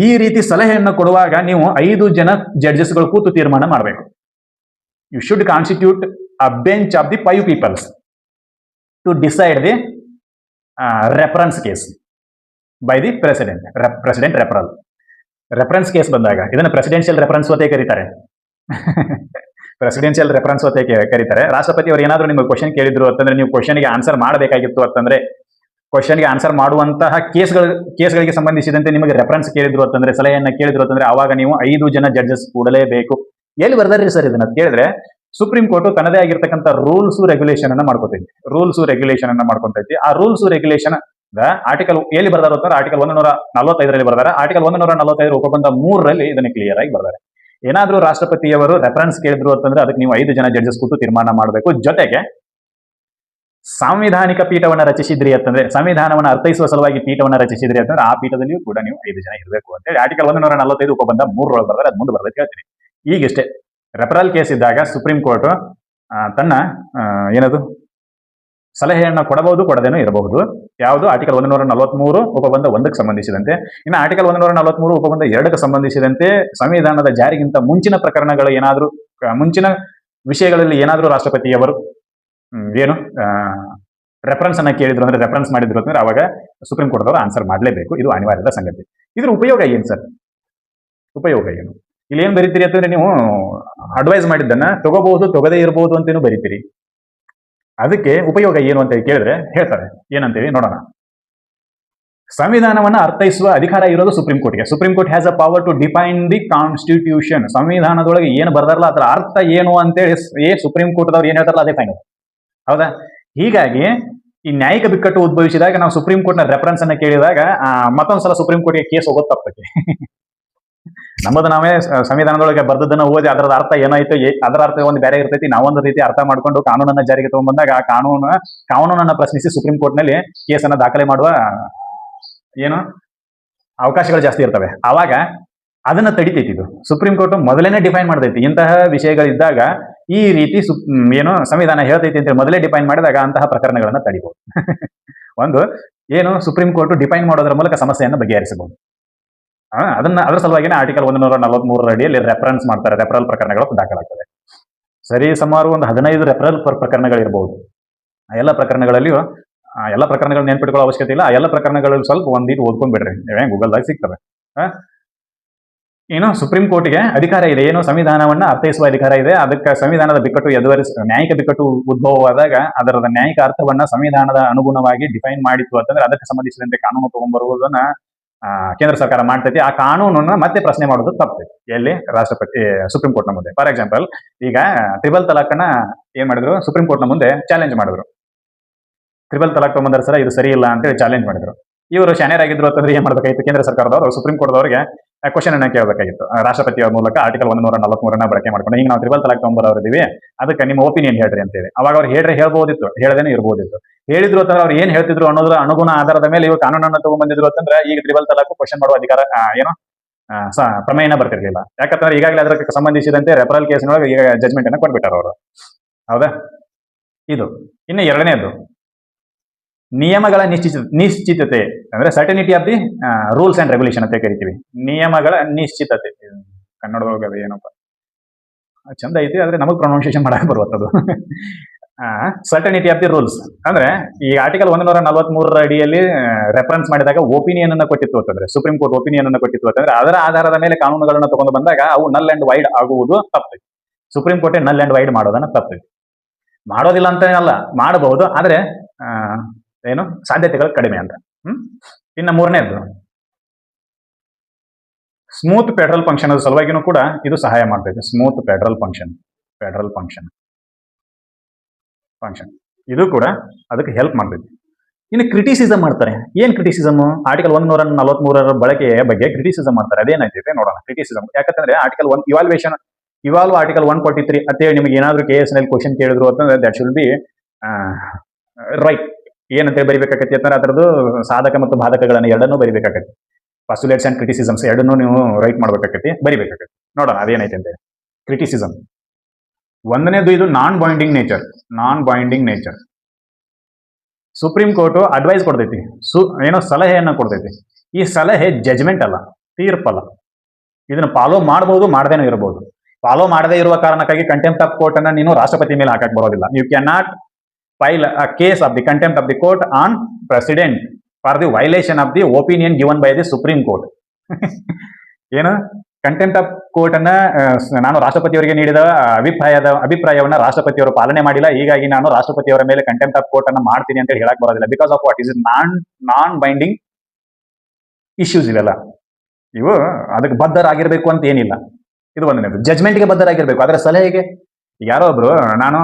ಈ ರೀತಿ ಸಲಹೆಯನ್ನು ಕೊಡುವಾಗ ನೀವು 5 ಜನ ಜಡ್ಜಸ್ಗಳು ಕೂತು ತೀರ್ಮಾನ ಮಾಡಬೇಕು. You should constitute a bench of the 5 peoples to decide the reference case by the president referral. Reference case ಬಂದಾಗ ಇದನ್ನು ಪ್ರೆಸಿಡೆನ್ಷಿಯಲ್ ರೆಫರೆನ್ಸ್ ಅಂತ ಕರೀತಾರೆ. ಪ್ರೆಸಿಡೆನ್ಷಿಯಲ್ ರೆಫರೆನ್ಸ್ ಅಂತ ಕರೀತಾರೆ. ರಾಷ್ಟ್ರಪತಿ ಅವರು ಏನಾದರೂ ನಿಮಗೆ ಕ್ವಶನ್ ಕೇಳಿದ್ರು ಅಂತಂದ್ರೆ, ನೀವು ಕ್ವಶನ್ಗೆ ಆನ್ಸರ್ ಮಾಡಬೇಕಾಗಿತ್ತು ಅಂತಂದ್ರೆ, ಕ್ವಶನ್ಗೆ ಆನ್ಸರ್ ಮಾಡುವಂತಹ ಕೇಸ್ಗಳಿಗೆ ಸಂಬಂಧಿಸಿದಂತೆ ನಿಮಗೆ ರೆಫರೆನ್ಸ್ ಕೇಳಿದ್ರು ಅಂತಂದ್ರೆ, ಸಲಹೆಯನ್ನ ಕೇಳಿದ್ರು ಅಂತಂದ್ರೆ, ಆವಾಗ ನೀವು 5 ಜನ ಜಡ್ಜಸ್ ಕೂಡಲೇಬೇಕು. ಎಲ್ಲಿ ಬರ್ದಾರ್ರಿ ಸರ್ ಇದನ್ನ ಕೇಳಿದ್ರೆ, ಸುಪ್ರೀಂ ಕೋರ್ಟ್ ತನ್ನದೇ ಆಗಿರ್ತಕ್ಕಂಥ ರೂಲ್ಸ್ ರೆಗ್ಯುಲೇಷನ್ ಅನ್ನ ಮಾಡ್ಕೊತೈತಿ. ಆ ರೂಲ್ಸ್ ರೆಗ್ಯುಲೇಷನ್ ಆರ್ಟಿಕಲ್ ಎಲ್ಲಿ ಬರ್ದಾರ ಅಂತಂದ್ರೆ ಆರ್ಟಿಕಲ್ 145 ಬರ್ದಾರ. ಆರ್ಟಿಕಲ್ 145 ಉಪಬಂಧ 3 ಇದನ್ನ ಕ್ಲಿಯರ್ ಆಗಿ ಬರ್ದಾರೆ. ಏನಾದ್ರೂ ರಾಷ್ಟ್ರಪತಿಯವರು ರೆಫರೆನ್ಸ್ ಕೇಳಿದ್ರು ಅಂತಂದ್ರೆ ಅದಕ್ಕೆ ನೀವು 5 ಜನ ಜಡ್ಜಸ್ ಕೂತು ತೀರ್ಮಾನ ಮಾಡಬೇಕು. ಜೊತೆಗೆ ಸಾಂವಿಧಾನಿಕ ಪೀಠವನ್ನ ರಚಿಸಿದ್ರಿ ಅಂತಂದ್ರೆ, ಸಂವಿಧಾನವನ್ನು ಅರ್ಥೈಸುವ ಸಲುವಾಗಿ ಪೀಠವನ್ನ ರಚಿಸಿದ್ರಿ ಅಂತಂದ್ರೆ ಆ ಪೀಠದಲ್ಲಿಯೂ ಕೂಡ ನೀವು 5 ಜನ ಇರಬೇಕು ಅಂತ ಹೇಳಿ ಆರ್ಟಿಕಲ್ 145 ಉಪಬಂಧ 3 ಬರ್ದಾರೆ. ಅದು ಮುಂದೆ ಬರ್ತೈತೆ ಹೇಳ್ತೀನಿ. ಈಗಿಷ್ಟೇ ರೆಫರಲ್ ಕೇಸ್ ಇದ್ದಾಗ ಸುಪ್ರೀಂ ಕೋರ್ಟ್ ತನ್ನ ಏನದು ಸಲಹೆಯನ್ನು ಕೊಡಬಹುದು, ಕೊಡದೇನೂ ಇರಬಹುದು. ಯಾವುದು ಆರ್ಟಿಕಲ್ 143 ಉಪಬಂಧ 1ಕ್ಕೆ ಸಂಬಂಧಿಸಿದಂತೆ. ಇನ್ನು ಆರ್ಟಿಕಲ್ 143 ಉಪಬಂಧ 2ಕ್ಕೆ ಸಂಬಂಧಿಸಿದಂತೆ ಸಂವಿಧಾನದ ಜಾರಿಗಿಂತ ಮುಂಚಿನ ಪ್ರಕರಣಗಳು ಏನಾದರೂ, ಮುಂಚಿನ ವಿಷಯಗಳಲ್ಲಿ ಏನಾದರೂ ರಾಷ್ಟ್ರಪತಿಯವರು ಏನು ರೆಫರೆನ್ಸ್ ಅನ್ನ ಕೇಳಿದ್ರು ಅಂದ್ರೆ, ರೆಫರೆನ್ಸ್ ಮಾಡಿದ್ರು ಅಂದ್ರೆ ಅವಾಗ ಸುಪ್ರೀಂ ಕೋರ್ಟ್ ಅವರು ಆನ್ಸರ್ ಮಾಡಲೇಬೇಕು. ಇದು ಅನಿವಾರ್ಯದ ಸಂಗತಿ. ಇದ್ರ ಉಪಯೋಗ ಏನು ಸರ್? ಉಪಯೋಗ ಏನು? ಇಲ್ಲಿ ಏನ್ ಬರೀತೀರಿ ಅಂತಂದ್ರೆ, ನೀವು ಅಡ್ವೈಸ್ ಮಾಡಿದ್ದನ್ನ ತಗೋಬಹುದು, ತಗೋದೇ ಇರಬಹುದು ಅಂತೇನು ಬರೀತೀರಿ. ಅದಕ್ಕೆ ಉಪಯೋಗ ಏನು ಅಂತ ಕೇಳಿದ್ರೆ ಹೇಳ್ತಾರೆ. ಏನಂತೇಳಿ ನೋಡೋಣ. ಸಂವಿಧಾನವನ್ನ ಅರ್ಥೈಸುವ ಅಧಿಕಾರ ಇರೋದು ಸುಪ್ರೀಂ ಕೋರ್ಟ್ಗೆ. Supreme court has a power to define the constitution. ಸಂವಿಧಾನದೊಳಗೆ ಏನು ಬರ್ದಾರಲ್ಲ ಅದರ ಅರ್ಥ ಏನು ಅಂತೇಳಿ ಸುಪ್ರೀಂ ಕೋರ್ಟ್ದವ್ರು ಏನ್ ಹೇಳ್ತಾರಲ್ಲ ಅದೇ ಫೈನಲ್. ಹೌದಾ? ಹೀಗಾಗಿ ಈ ನ್ಯಾಯಿಕ ಬಿಕ್ಕಟ್ಟು ಉದ್ಭವಿಸಿದಾಗ ನಾವು ಸುಪ್ರೀಂ ಕೋರ್ಟ್ನ ರೆಫರೆನ್ಸ್ ಅನ್ನ ಕೇಳಿದಾಗ ಮತ್ತೊಂದ್ಸಲ ಸುಪ್ರೀಂ ಕೋರ್ಟ್ಗೆ ಕೇಸ್ ಹೋಗೋದು ತಪ್ಪೈತಿ. ನಮ್ಮದು ನಾವೇ ಸಂವಿಧಾನದೊಳಗೆ ಬರ್ದದನ್ನ ಓದಿ ಅದರ ಅರ್ಥ ಏನಾಯ್ತು, ಅದರ ಅರ್ಥ ಒಂದು ಬೇರೆ ಇರ್ತೈತಿ. ನಾವೊಂದು ರೀತಿ ಅರ್ಥ ಮಾಡ್ಕೊಂಡು ಕಾನೂನನ್ನ ಜಾರಿಗೆ ತಗೊಂಡ್ಬಂದಾಗ ಆ ಕಾನೂನನ್ನ ಪ್ರಶ್ನಿಸಿ ಸುಪ್ರೀಂ ಕೋರ್ಟ್ ನಲ್ಲಿ ಕೇಸನ್ನ ದಾಖಲೆ ಮಾಡುವ ಏನು ಅವಕಾಶಗಳು ಜಾಸ್ತಿ ಇರ್ತವೆ. ಆವಾಗ ಅದನ್ನ ತಡಿತೈತಿ. ಇದು ಸುಪ್ರೀಂ ಕೋರ್ಟ್ ಮೊದಲೇನೆ ಡಿಫೈನ್ ಮಾಡ್ತೈತಿ. ಇಂತಹ ವಿಷಯಗಳಿದ್ದಾಗ ಈ ರೀತಿ ಏನು ಸಂವಿಧಾನ ಹೇಳ್ತೈತಿ ಅಂತ ಮೊದಲೇ ಡಿಫೈನ್ ಮಾಡಿದಾಗ ಅಂತಹ ಪ್ರಕರಣಗಳನ್ನ ತಡಿಬಹುದು. ಒಂದು ಏನು ಸುಪ್ರೀಂ ಕೋರ್ಟ್ ಡಿಫೈನ್ ಮಾಡೋದ್ರ ಮೂಲಕ ಸಮಸ್ಯೆಯನ್ನು ಬಗೆಹರಿಸಬಹುದು. ಅದರ ಸಲುವಾಗಿನೇ ಆರ್ಟಿಕಲ್ 143 ಅಡಿಯಲ್ಲಿ ರೆಫರೆನ್ಸ್ ಮಾಡ್ತಾರೆ. ರೆಫರಲ್ ಪ್ರಕರಣಗಳು ದಾಖಲಾಗ್ತದೆ. ಸರಿ ಸುಮಾರು ಒಂದು 15 ರೆಫರಲ್ ಪ್ರಕರಣಗಳಿರಬಹುದು. ಆ ಎಲ್ಲ ಪ್ರಕರಣಗಳಲ್ಲಿಯೂ ಎಲ್ಲ ಪ್ರಕರಣಗಳು ನೆನ್ಪಿಟ್ಕೊಳ್ಳೋ ಅವಶ್ಯಕತೆ ಇಲ್ಲ. ಆ ಎಲ್ಲ ಪ್ರಕರಣಗಳಲ್ಲಿ ಸ್ವಲ್ಪ ಒಂದಿಟ್ಟು ಓದ್ಕೊಂಡ್ಬಿಡ್ರಿ, ನೀವೇ ಗೂಗಲ್ದಾಗ ಸಿಗ್ತವೆ. ಏನು ಸುಪ್ರೀಂ ಕೋರ್ಟ್ಗೆ ಅಧಿಕಾರ ಇದೆ, ಏನು ಸಂವಿಧಾನವನ್ನ ಅರ್ಥೈಸುವ ಅಧಿಕಾರ ಇದೆ. ಅದಕ್ಕೆ ಸಂವಿಧಾನದ ಬಿಕ್ಕಟ್ಟು ನ್ಯಾಯಿಕ ಬಿಕ್ಕಟ್ಟು ಉದ್ಭವವಾದಾಗ ಅದರ ನ್ಯಾಯಿಕ ಅರ್ಥವನ್ನ ಸಂವಿಧಾನದ ಅನುಗುಣವಾಗಿ ಡಿಫೈನ್ ಮಾಡಿತ್ತು ಅಂತಂದ್ರೆ ಅದಕ್ಕೆ ಸಂಬಂಧಿಸಿದಂತೆ ಕಾನೂನು ತಗೊಂಡ್ಬರುವುದನ್ನ ಕೇಂದ್ರ ಸರ್ಕಾರ ಮಾಡ್ತೈತಿ. ಆ ಕಾನೂನನ್ನ ಮತ್ತೆ ಪ್ರಶ್ನೆ ಮಾಡೋದು ತಪ್ಪೈತಿ. ಎಲ್ಲಿ? ಸುಪ್ರೀಂ ಕೋರ್ಟ್ನ ಮುಂದೆ. ಫಾರ್ ಎಕ್ಸಾಂಪಲ್, ಈಗ ಟ್ರಿಬಲ್ ತಲಾಖನ್ನ ಏನ್ ಮಾಡಿದ್ರು, ಸುಪ್ರೀಂ ಕೋರ್ಟ್ನ ಮುಂದೆ ಚಾಲೆಂಜ್ ಮಾಡಿದ್ರು. ಟ್ರಿಬಲ್ ತಲಾಖ್ ತಗೊಂಡ್ಬಂದ್ರೆ ಸರ್ ಇದು ಸರಿ ಇಲ್ಲ ಅಂತೇಳಿ ಚಾಲೆಂಜ್ ಮಾಡಿದ್ರು. ಇವರು ಶಾನ್ಯರಾಗಿದ್ರು ಅಂತಂದ್ರೆ ಏನ್ ಮಾಡ್ಬೇಕಾಗಿತ್ತು, ಕೇಂದ್ರ ಸರ್ಕಾರದವರು ಸುಪ್ರೀಂ ಕೋರ್ಟ್ದವರಿಗೆ ಕ್ವಶನ್ ಅನ್ನ ಕೇಳಬೇಕಾಗಿತ್ತು. ರಾಷ್ಟ್ರಪತಿಯವರ ಮೂಲಕ ಆರ್ಟಿಕಲ್ 143 ಬಳಕೆ ಮಾಡ್ಕೊಂಡು, ಈಗ ನಾವು ಟ್ರಿಬಲ್ ತಲಾಖ್ ತಗೊಂಡ್ಬರೋರಿದ್ದೀವಿ, ಅದಕ್ಕೆ ನಿಮ್ಮ ಒಪಿನಿಯನ್ ಹೇಳ್ರಿ ಅಂತೇಳಿ. ಅವಾಗ ಅವ್ರು ಹೇಳ್ಬೋದಿತ್ತು, ಹೇಳದೇನೆ ಇರ್ಬೋದಿತ್ತು. ಹೇಳಿದ್ರು ಅಂತಂದ್ರೆ ಅವ್ರು ಏನ್ ಹೇಳ್ತಿದ್ರು ಅನ್ನೋದ್ರ ಅನುಗುಣ ಆಧಾರದ ಮೇಲೆ ಇವರು ಕಾನೂನನ್ನ ತಗೊಂಡ್ಬಂದಿದ್ರು ಅಂತಂದ್ರೆ ಈಗ ಟ್ರಿಬಲ್ ತಲಾಖ್ ಕ್ವಶನ್ ಮಾಡುವ ಅಧಿಕಾರ ಏನು ಪ್ರಮೇಯನ ಬರ್ತಿರ್ಲಿಲ್ಲ. ಯಾಕಂದ್ರೆ ಈಗಾಗಲೇ ಅದಕ್ಕೆ ಸಂಬಂಧಿಸಿದಂತೆ ರೆಫರಲ್ ಕೇಸಿನೊಳಗೆ ಈಗ ಜಜ್ಮೆಂಟ್ ಅನ್ನ ಕೊಟ್ಬಿಟ್ಟಾರ ಅವರು. ಹೌದಾ? ಇದು. ಇನ್ನು ಎರಡನೇದು ನಿಯಮಗಳ ನಿಶ್ಚಿತತೆ ಅಂದ್ರೆ certainty of the rules and regulation ಅಂತ ಕರಿತೀವಿ. ನಿಯಮಗಳ ನಿಶ್ಚಿತತೆ ಕನ್ನಡದೊಳಗೆ ಏನಪ್ಪ ಚಂದ ಐತಿ, ಆದ್ರೆ ನಮಗ್ ಪ್ರೊನೌನ್ಸಿಯೇಷನ್ ಮಾಡಕ್ಕೆ ಬರುವಂತದ್ದು. ಸರ್ಟನಿಟಿ ಆಫ್ ದಿ ರೂಲ್ಸ್ ಅಂದ್ರೆ ಈ ಆರ್ಟಿಕಲ್ 143 ಅಡಿಯಲ್ಲಿ ರೆಫರೆನ್ಸ್ ಮಾಡಿದಾಗ ಒಪಿನಿಯನ್ ಅನ್ನ ಕೊಟ್ಟಿತ್ತು ಅಂತಂದ್ರೆ, ಸುಪ್ರೀಂ ಕೋರ್ಟ್ ಒಪಿನಿಯನ್ ಅನ್ನ ಕೊಟ್ಟಿತ್ತು ಅಂತಂದ್ರೆ ಅದರ ಆಧಾರದ ಮೇಲೆ ಕಾನೂನುಗಳನ್ನ ತಗೊಂಡು ಬಂದಾಗ ಅವು ನಲ್ ಅಂಡ್ ವೈಡ್ ಆಗುವುದು ತಪ್ಪೈತಿ. ಸುಪ್ರೀಂ ಕೋರ್ಟ್ ನಲ್ ಅಂಡ್ ವೈಡ್ ಮಾಡೋದನ್ನ ತಪ್ಪೈತಿ. ಮಾಡೋದಿಲ್ಲ ಅಂತ ಅಲ್ಲ, ಮಾಡಬಹುದು, ಆದ್ರೆ ಏನು ಸಾಧ್ಯತೆಗಳು ಕಡಿಮೆ ಅಂತ. ಇನ್ನು ಮೂರನೇದು ಸ್ಮೂತ್ ಫೆಡರಲ್ ಫಂಕ್ಷನ್ ಸಲುವಾಗಿನೂ ಕೂಡ ಇದು ಸಹಾಯ ಮಾಡ್ತೈತೆ. ಸ್ಮೂತ್ ಫೆಡರಲ್ ಫಂಕ್ಷನ್ ಇದು ಕೂಡ ಅದಕ್ಕೆ ಹೆಲ್ಪ್ ಮಾಡ್ತೈತಿ. ಇನ್ನು ಕ್ರಿಟಿಸಿಸಮ್ ಮಾಡ್ತಾರೆ. ಏನ್ ಕ್ರಿಟಿಸಿಸಮ್? ಆರ್ಟಿಕಲ್ 143 ಬಳಕೆಯ ಬಗ್ಗೆ ಕ್ರಿಟಿಸಿಸಮ್ ಮಾಡ್ತಾರೆ. ಅದೇನಾಯ್ತೈತೆ ನೋಡೋಣ. ಕ್ರಿಟಿಸಿಸಮ್ ಯಾಕಂದ್ರೆ ಆರ್ಟಿಕಲ್ 1 ಇವಾಲ್ವ್ ಆರ್ಟಿಕಲ್ 143 ಅಂತೇಳಿ ನಿಮಗೆ ಏನಾದ್ರು KS ನಲ್ಲಿ ಕ್ವಶನ್ ಕೇಳಿದ್ರು ಅಂತಂದ್ರೆ ದಟ್ ಶುಡ್ ಬಿ ರೈಟ್. ಏನಂತೇಳಿ ಬರಿಬೇಕಾಗತ್ತೆ ಅಂತಂದ್ರೆ ಅದರದ್ದು ಸಾಧಕ ಮತ್ತು ಬಾಧಕಗಳನ್ನು ಎರಡನ್ನೂ ಬರಿಬೇಕಾಗತ್ತೆ. ಪಾಸ್ಟುಲೇಟ್ಸ್ ಅಂಡ್ ಕ್ರಿಟಿಸಿಸಮ್ಸ್ ಎರಡನ್ನೂ ನೀವು ರೈಟ್ ಮಾಡ್ಬೇಕಾಗತ್ತೆ, ಬರಿಬೇಕಾಗತ್ತೆ. ನೋಡೋಣ ಅದೇನೈತೆ ಅಂತ. ಕ್ರಿಟಿಸಿಸಮ್ ಒಂದನೇದು ಇದು non binding nature. Supreme court advice ಕೊಡ್ತೈತಿ, ಏನೋ ಸಲಹೆಯನ್ನ ಕೊಡ್ತೈತಿ. ಈ ಸಲಹೆ ಜಜ್ಮೆಂಟ್ ಅಲ್ಲ, ತೀರ್ಪಲ್ಲ. ಇದನ್ನ ಫಾಲೋ ಮಾಡಬಹುದು, ಮಾಡದೇನೂ ಇರಬಹುದು. ಫಾಲೋ ಮಾಡದೇ ಇರುವ ಕಾರಣಕ್ಕಾಗಿ ಕಂಟೆಂಪ್ಟ್ ಆಫ್ ಕೋರ್ಟ್ ಅನ್ನ ನೀನು ರಾಷ್ಟ್ರಪತಿ ಮೇಲೆ ಹಾಕಕ್ ಬರೋದಿಲ್ಲ. You can not file a case of the contempt of the court on president for the violation of the opinion given by the supreme court. ಏನು ಕಂಟೆಂಪ್ಟ್ ಆಫ್ ಕೋರ್ಟ್ ಅನ್ನ ನಾನು ರಾಷ್ಟ್ರಪತಿಯವರಿಗೆ ನೀಡಿದ ಅಭಿಪ್ರಾಯವನ್ನ ರಾಷ್ಟ್ರಪತಿಯವರು ಪಾಲನೆ ಮಾಡಿಲ್ಲ, ಹೀಗಾಗಿ ನಾನು ರಾಷ್ಟ್ರಪತಿಯವರ ಮೇಲೆ ಕಂಟೆಂಪ್ಟ್ ಆಫ್ ಕೋರ್ಟ್ ಅನ್ನ ಮಾಡ್ತೀನಿ ಅಂತ ಹೇಳಕ್ ಬರೋದಿಲ್ಲ. Because of what is non binding issues ಇವೆಲ್ಲ. ಇವು ಅದಕ್ಕೆ ಬದ್ಧರಾಗಿರ್ಬೇಕು ಅಂತ ಏನಿಲ್ಲ. ಇದು ಒಂದನೇದು. ಜಜ್ಮೆಂಟ್ಗೆ ಬದ್ಧರಾಗಿರ್ಬೇಕು, ಅದರ ಸಲಹೆಗೆ. ಯಾರೋ ಒಬ್ರು ನಾನು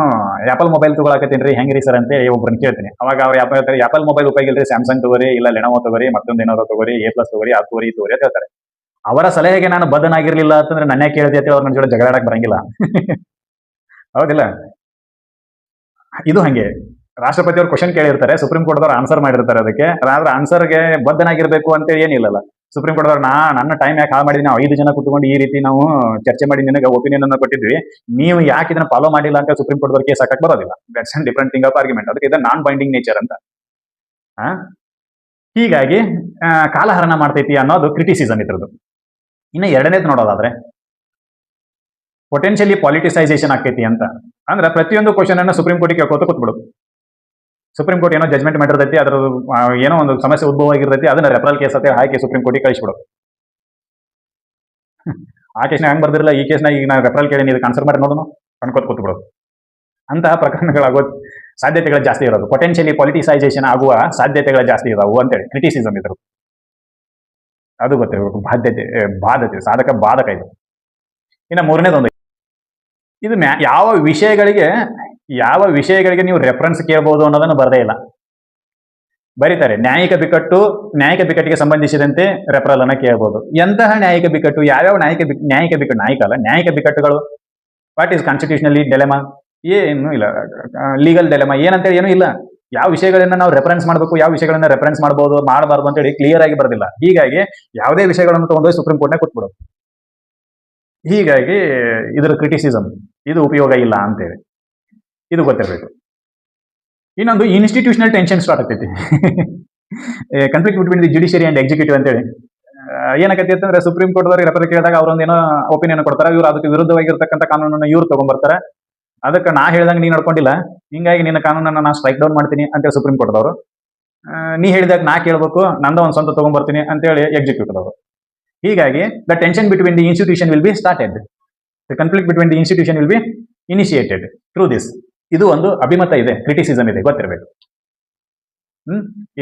ಆಪಲ್ ಮೊಬೈಲ್ ತಗೊಳಕತ್ತೀನಿ ಹೆಂಗ್ರಿ ಸರ್ ಅಂತ ಒಬ್ರನ್ನ ಕೇಳ್ತೀನಿ. ಅವಾಗ ಅವ್ರು ಆಪಲ್ ಮೊಬೈಲ್ ಉಪಯೋಗ ಇಲ್ರಿ, ಸ್ಯಾಮ್ಸಂಗ್ ತಗೋರಿ, ಇಲ್ಲ ಲೆನೋವೋ ತಗೋರಿ, ಮತ್ತೊಂದು ಏನಾದ್ರು ತಗೋರಿ, A+ ತಗೋರಿ, ಅದು ತಗೋರಿ, ಇದು ತಗೋರಿ ಅಂತ ಹೇಳ್ತಾರೆ. ಅವರ ಸಲಹೆಗೆ ನಾನು ಬದ್ಧನಾಗಿರ್ಲಿಲ್ಲ ಅಂತಂದ್ರೆ ನನ್ನ ಕೇಳಿದೆ ಅಂತ ಅವ್ರ ನನ್ನ ಜೊತೆ ಜಗಳಾಡಕ್ ಬರಂಗಿಲ್ಲ. ಹೌದಿಲ್ಲ? ಇದು ಹಂಗೆ. ರಾಷ್ಟ್ರಪತಿ ಅವ್ರು ಕ್ವಶನ್ ಕೇಳಿರ್ತಾರೆ, ಸುಪ್ರೀಂ ಕೋರ್ಟ್ ಅವ್ರು ಆನ್ಸರ್ ಮಾಡಿರ್ತಾರೆ. ಅದಕ್ಕೆ ಆದ್ರೆ ಆನ್ಸರ್ಗೆ ಬದ್ಧನಾಗಿರ್ಬೇಕು ಅಂತ ಏನಿಲ್ಲಲ್ಲ. ಸುಪ್ರೀಂ ಕೋರ್ಟ್ ಅವ್ರು ನನ್ನ ಟೈಮ್ ಯಾಕೆ ಹಾಳು ಮಾಡಿದ್ವಿ, ನಾವು 5 ಜನ ಕುತ್ಕೊಂಡು ಈ ರೀತಿ ನಾವು ಚರ್ಚೆ ಮಾಡಿ ನಿನಗೆ ಒಪಿನಿಯನ್ ಅನ್ನು ಕೊಟ್ಟಿದ್ವಿ, ನೀವು ಯಾಕೆ ಇದನ್ನ ಫಾಲೋ ಮಾಡಿಲ್ಲ ಅಂತ ಸುಪ್ರೀಂ ಕೋರ್ಟ್ ಅವ್ರು ಕೇಸ್ ಹಾಕಕ್ ಬರೋದಿಲ್ಲ. That's an different thing of argument. ಅದಕ್ಕೆ ಇದು ನಾನ್ ಬೈಂಡಿಂಗ್ ನೇಚರ್ ಅಂತ. ಹೀಗಾಗಿ ಕಾಲಹರಣ ಮಾಡ್ತೈತಿ ಅನ್ನೋದು ಕ್ರಿಟಿಸಿಸಮ್ ಇದ್ರದ್ದು. ಇನ್ನು ಎರಡನೇದು ನೋಡೋದಾದ್ರೆ ಪೊಟೆನ್ಷಿಯಲಿ ಪಾಲಿಟಿಸೈಸೇಷನ್ ಆಕೈತಿ ಅಂತ. ಅಂದ್ರೆ ಪ್ರತಿಯೊಂದು ಕ್ವಶನ್ ಅನ್ನು ಸುಪ್ರೀಂ ಕೋರ್ಟಿಗೆ ಕೇಳ್ಕೋತ ಕೂತ್ಬಿಡೋದು. ಸುಪ್ರೀಂ ಕೋರ್ಟ್ ಏನೋ ಜಜ್ಮೆಂಟ್ ಮಾಡಿರ್ತೈತಿ, ಅದ್ರ ಏನೋ ಒಂದು ಸಮಸ್ಯೆ ಉದ್ಭವ ಆಗಿರ್ತೈತಿ, ಅದನ್ನ ರೆಫರಲ್ ಕೇಸ್ ಅಂತ ಹಾಕಿ ಸುಪ್ರೀಂ ಕೋರ್ಟಿಗೆ ಕಳಿಸ್ಬಿಡೋದು. ಆ ಕೇಸ್ನ ಹಂಗೆ ಬರ್ದಿರಲ್ಲ, ಈ ಕೇಸ್ನ ಈಗ ನಾವು ರೆಫರಲ್ ಕೇಳಿ ಇದಕ್ಕೆ ಆನ್ಸರ್ ಮಾಡಿ ನೋಡೋಣ ಅನ್ಕೋತ ಕೂತ್ಬಿಡೋದು. ಅಂತಹ ಪ್ರಕರಣಗಳಾಗೋ ಸಾಧ್ಯತೆಗಳು ಜಾಸ್ತಿ ಇರೋದು. ಪೊಟೆನ್ಷಿಯಲಿ ಪಾಲಿಟಿಸೈಸೇಷನ್ ಆಗುವ ಸಾಧ್ಯತೆಗಳು ಜಾಸ್ತಿ ಇದಾವು ಅಂತೇಳಿ ಕ್ರಿಟಿಸಿಸಮ್ ಇದ್ರು. ಅದು ಗೊತ್ತಿರಬೇಕು. ಬಾಧ್ಯತೆ ಸಾಧಕ ಬಾಧಕ ಇದು. ಇನ್ನು ಮೂರನೇದೊಂದು, ಇದು ಯಾವ ವಿಷಯಗಳಿಗೆ ನೀವು ರೆಫರೆನ್ಸ್ ಕೇಳಬಹುದು ಅನ್ನೋದನ್ನು ಬರದೇ ಇಲ್ಲ. ಬರೀತಾರೆ ನ್ಯಾಯಿಕ ಬಿಕ್ಕಟ್ಟಿಗೆ ಸಂಬಂಧಿಸಿದಂತೆ ರೆಫರಲ್ ಅನ್ನ ಕೇಳಬಹುದು. ಎಂತಹ ನ್ಯಾಯಿಕ ಬಿಕ್ಕಟ್ಟು? ಯಾವ್ಯಾವ ನ್ಯಾಯಿಕ ಬಿಕ್ಕಟ್ಟುಗಳು? What is constitutionally dilemma? ಏನು ಇಲ್ಲ. ಲೀಗಲ್ ಡೆಲೆಮಾ ಏನಂತೇಳಿ ಏನೂ ಇಲ್ಲ. ಯಾವ ವಿಷಯಗಳನ್ನ ನಾವು ರೆಫರೆನ್ಸ್ ಮಾಡಬೇಕು, ಯಾವ ವಿಷಯಗಳನ್ನ ರೆಫರೆನ್ಸ್ ಮಾಡಬಾರ್ದು ಅಂತೇಳಿ ಕ್ಲಿಯರ್ ಆಗಿ ಬರೋದಿಲ್ಲ. ಹೀಗಾಗಿ ಯಾವುದೇ ವಿಷಯಗಳನ್ನು ತಗೊಂಡು ಸುಪ್ರೀಂ ಕೋರ್ಟ್ನ ಕೂತ್ಬಿಡೋದು. ಹೀಗಾಗಿ ಇದರ ಕ್ರಿಟಿಸಿಸಮ್, ಇದು ಉಪಯೋಗ ಇಲ್ಲ ಅಂತೇಳಿ ಇದು ಗೊತ್ತಿರಬೇಕು. ಇನ್ನೊಂದು, ಇನ್ಸ್ಟಿಟ್ಯೂಷನಲ್ ಟೆನ್ಷನ್ ಸ್ಟಾರ್ಟ್ ಆಗ್ತೈತಿ. Conflict between the judiciary and executive ಅಂತೇಳಿ ಏನಾಗೈತಿ ಅಂತಂದ್ರೆ, ಸುಪ್ರೀಂ ಕೋರ್ಟ್ ಅವ್ರಿಗೆ ರೆಫರ್ ಕೇಳಿದಾಗ ಅವ್ರೊಂದೇನೋ ಒಪಿನಿಯನ್ ಕೊಡ್ತಾರೆ, ಇವ್ರು ಅದಕ್ಕೆ ವಿರುದ್ಧವಾಗಿರ್ತಕ್ಕಂಥ ಕಾನೂನನ್ನು ಇವ್ರು ತಗೊಂಡ್ಬರ್ತಾರೆ. ಅದಕ್ಕೆ ನಾ ಹೇಳ್ದಂಗೆ ನೀ ನಡ್ಕೊಂಡಿಲ್ಲ, ಹಿಂಗಾಗಿ ನಿನ್ನ ಕಾನೂನನ್ನು ನಾನು ಸ್ಟ್ರೈಕ್ ಡೌನ್ ಮಾಡ್ತೀನಿ ಅಂತೇಳಿ ಸುಪ್ರೀಂ ಕೋರ್ಟ್ ಅವರು, ನೀ ಹೇಳಿದಾಗ ನಾ ಕೇಳಬೇಕು, ನಂದ ಒಂದು ಸ್ವಂತ ತಗೊಂಡ್ಬರ್ತೀನಿ ಅಂತೇಳಿ ಎಕ್ಸಿಕ್ಯೂಟಿವ್ ಅವರು. ಹೀಗಾಗಿ the tension between the institution will be started. The conflict between the institution will be initiated through this. ಇದು ಒಂದು ಅಭಿಮತ ಇದೆ, ಕ್ರಿಟಿಸಿಸಮ್ ಇದೆ, ಗೊತ್ತಿರಬೇಕು.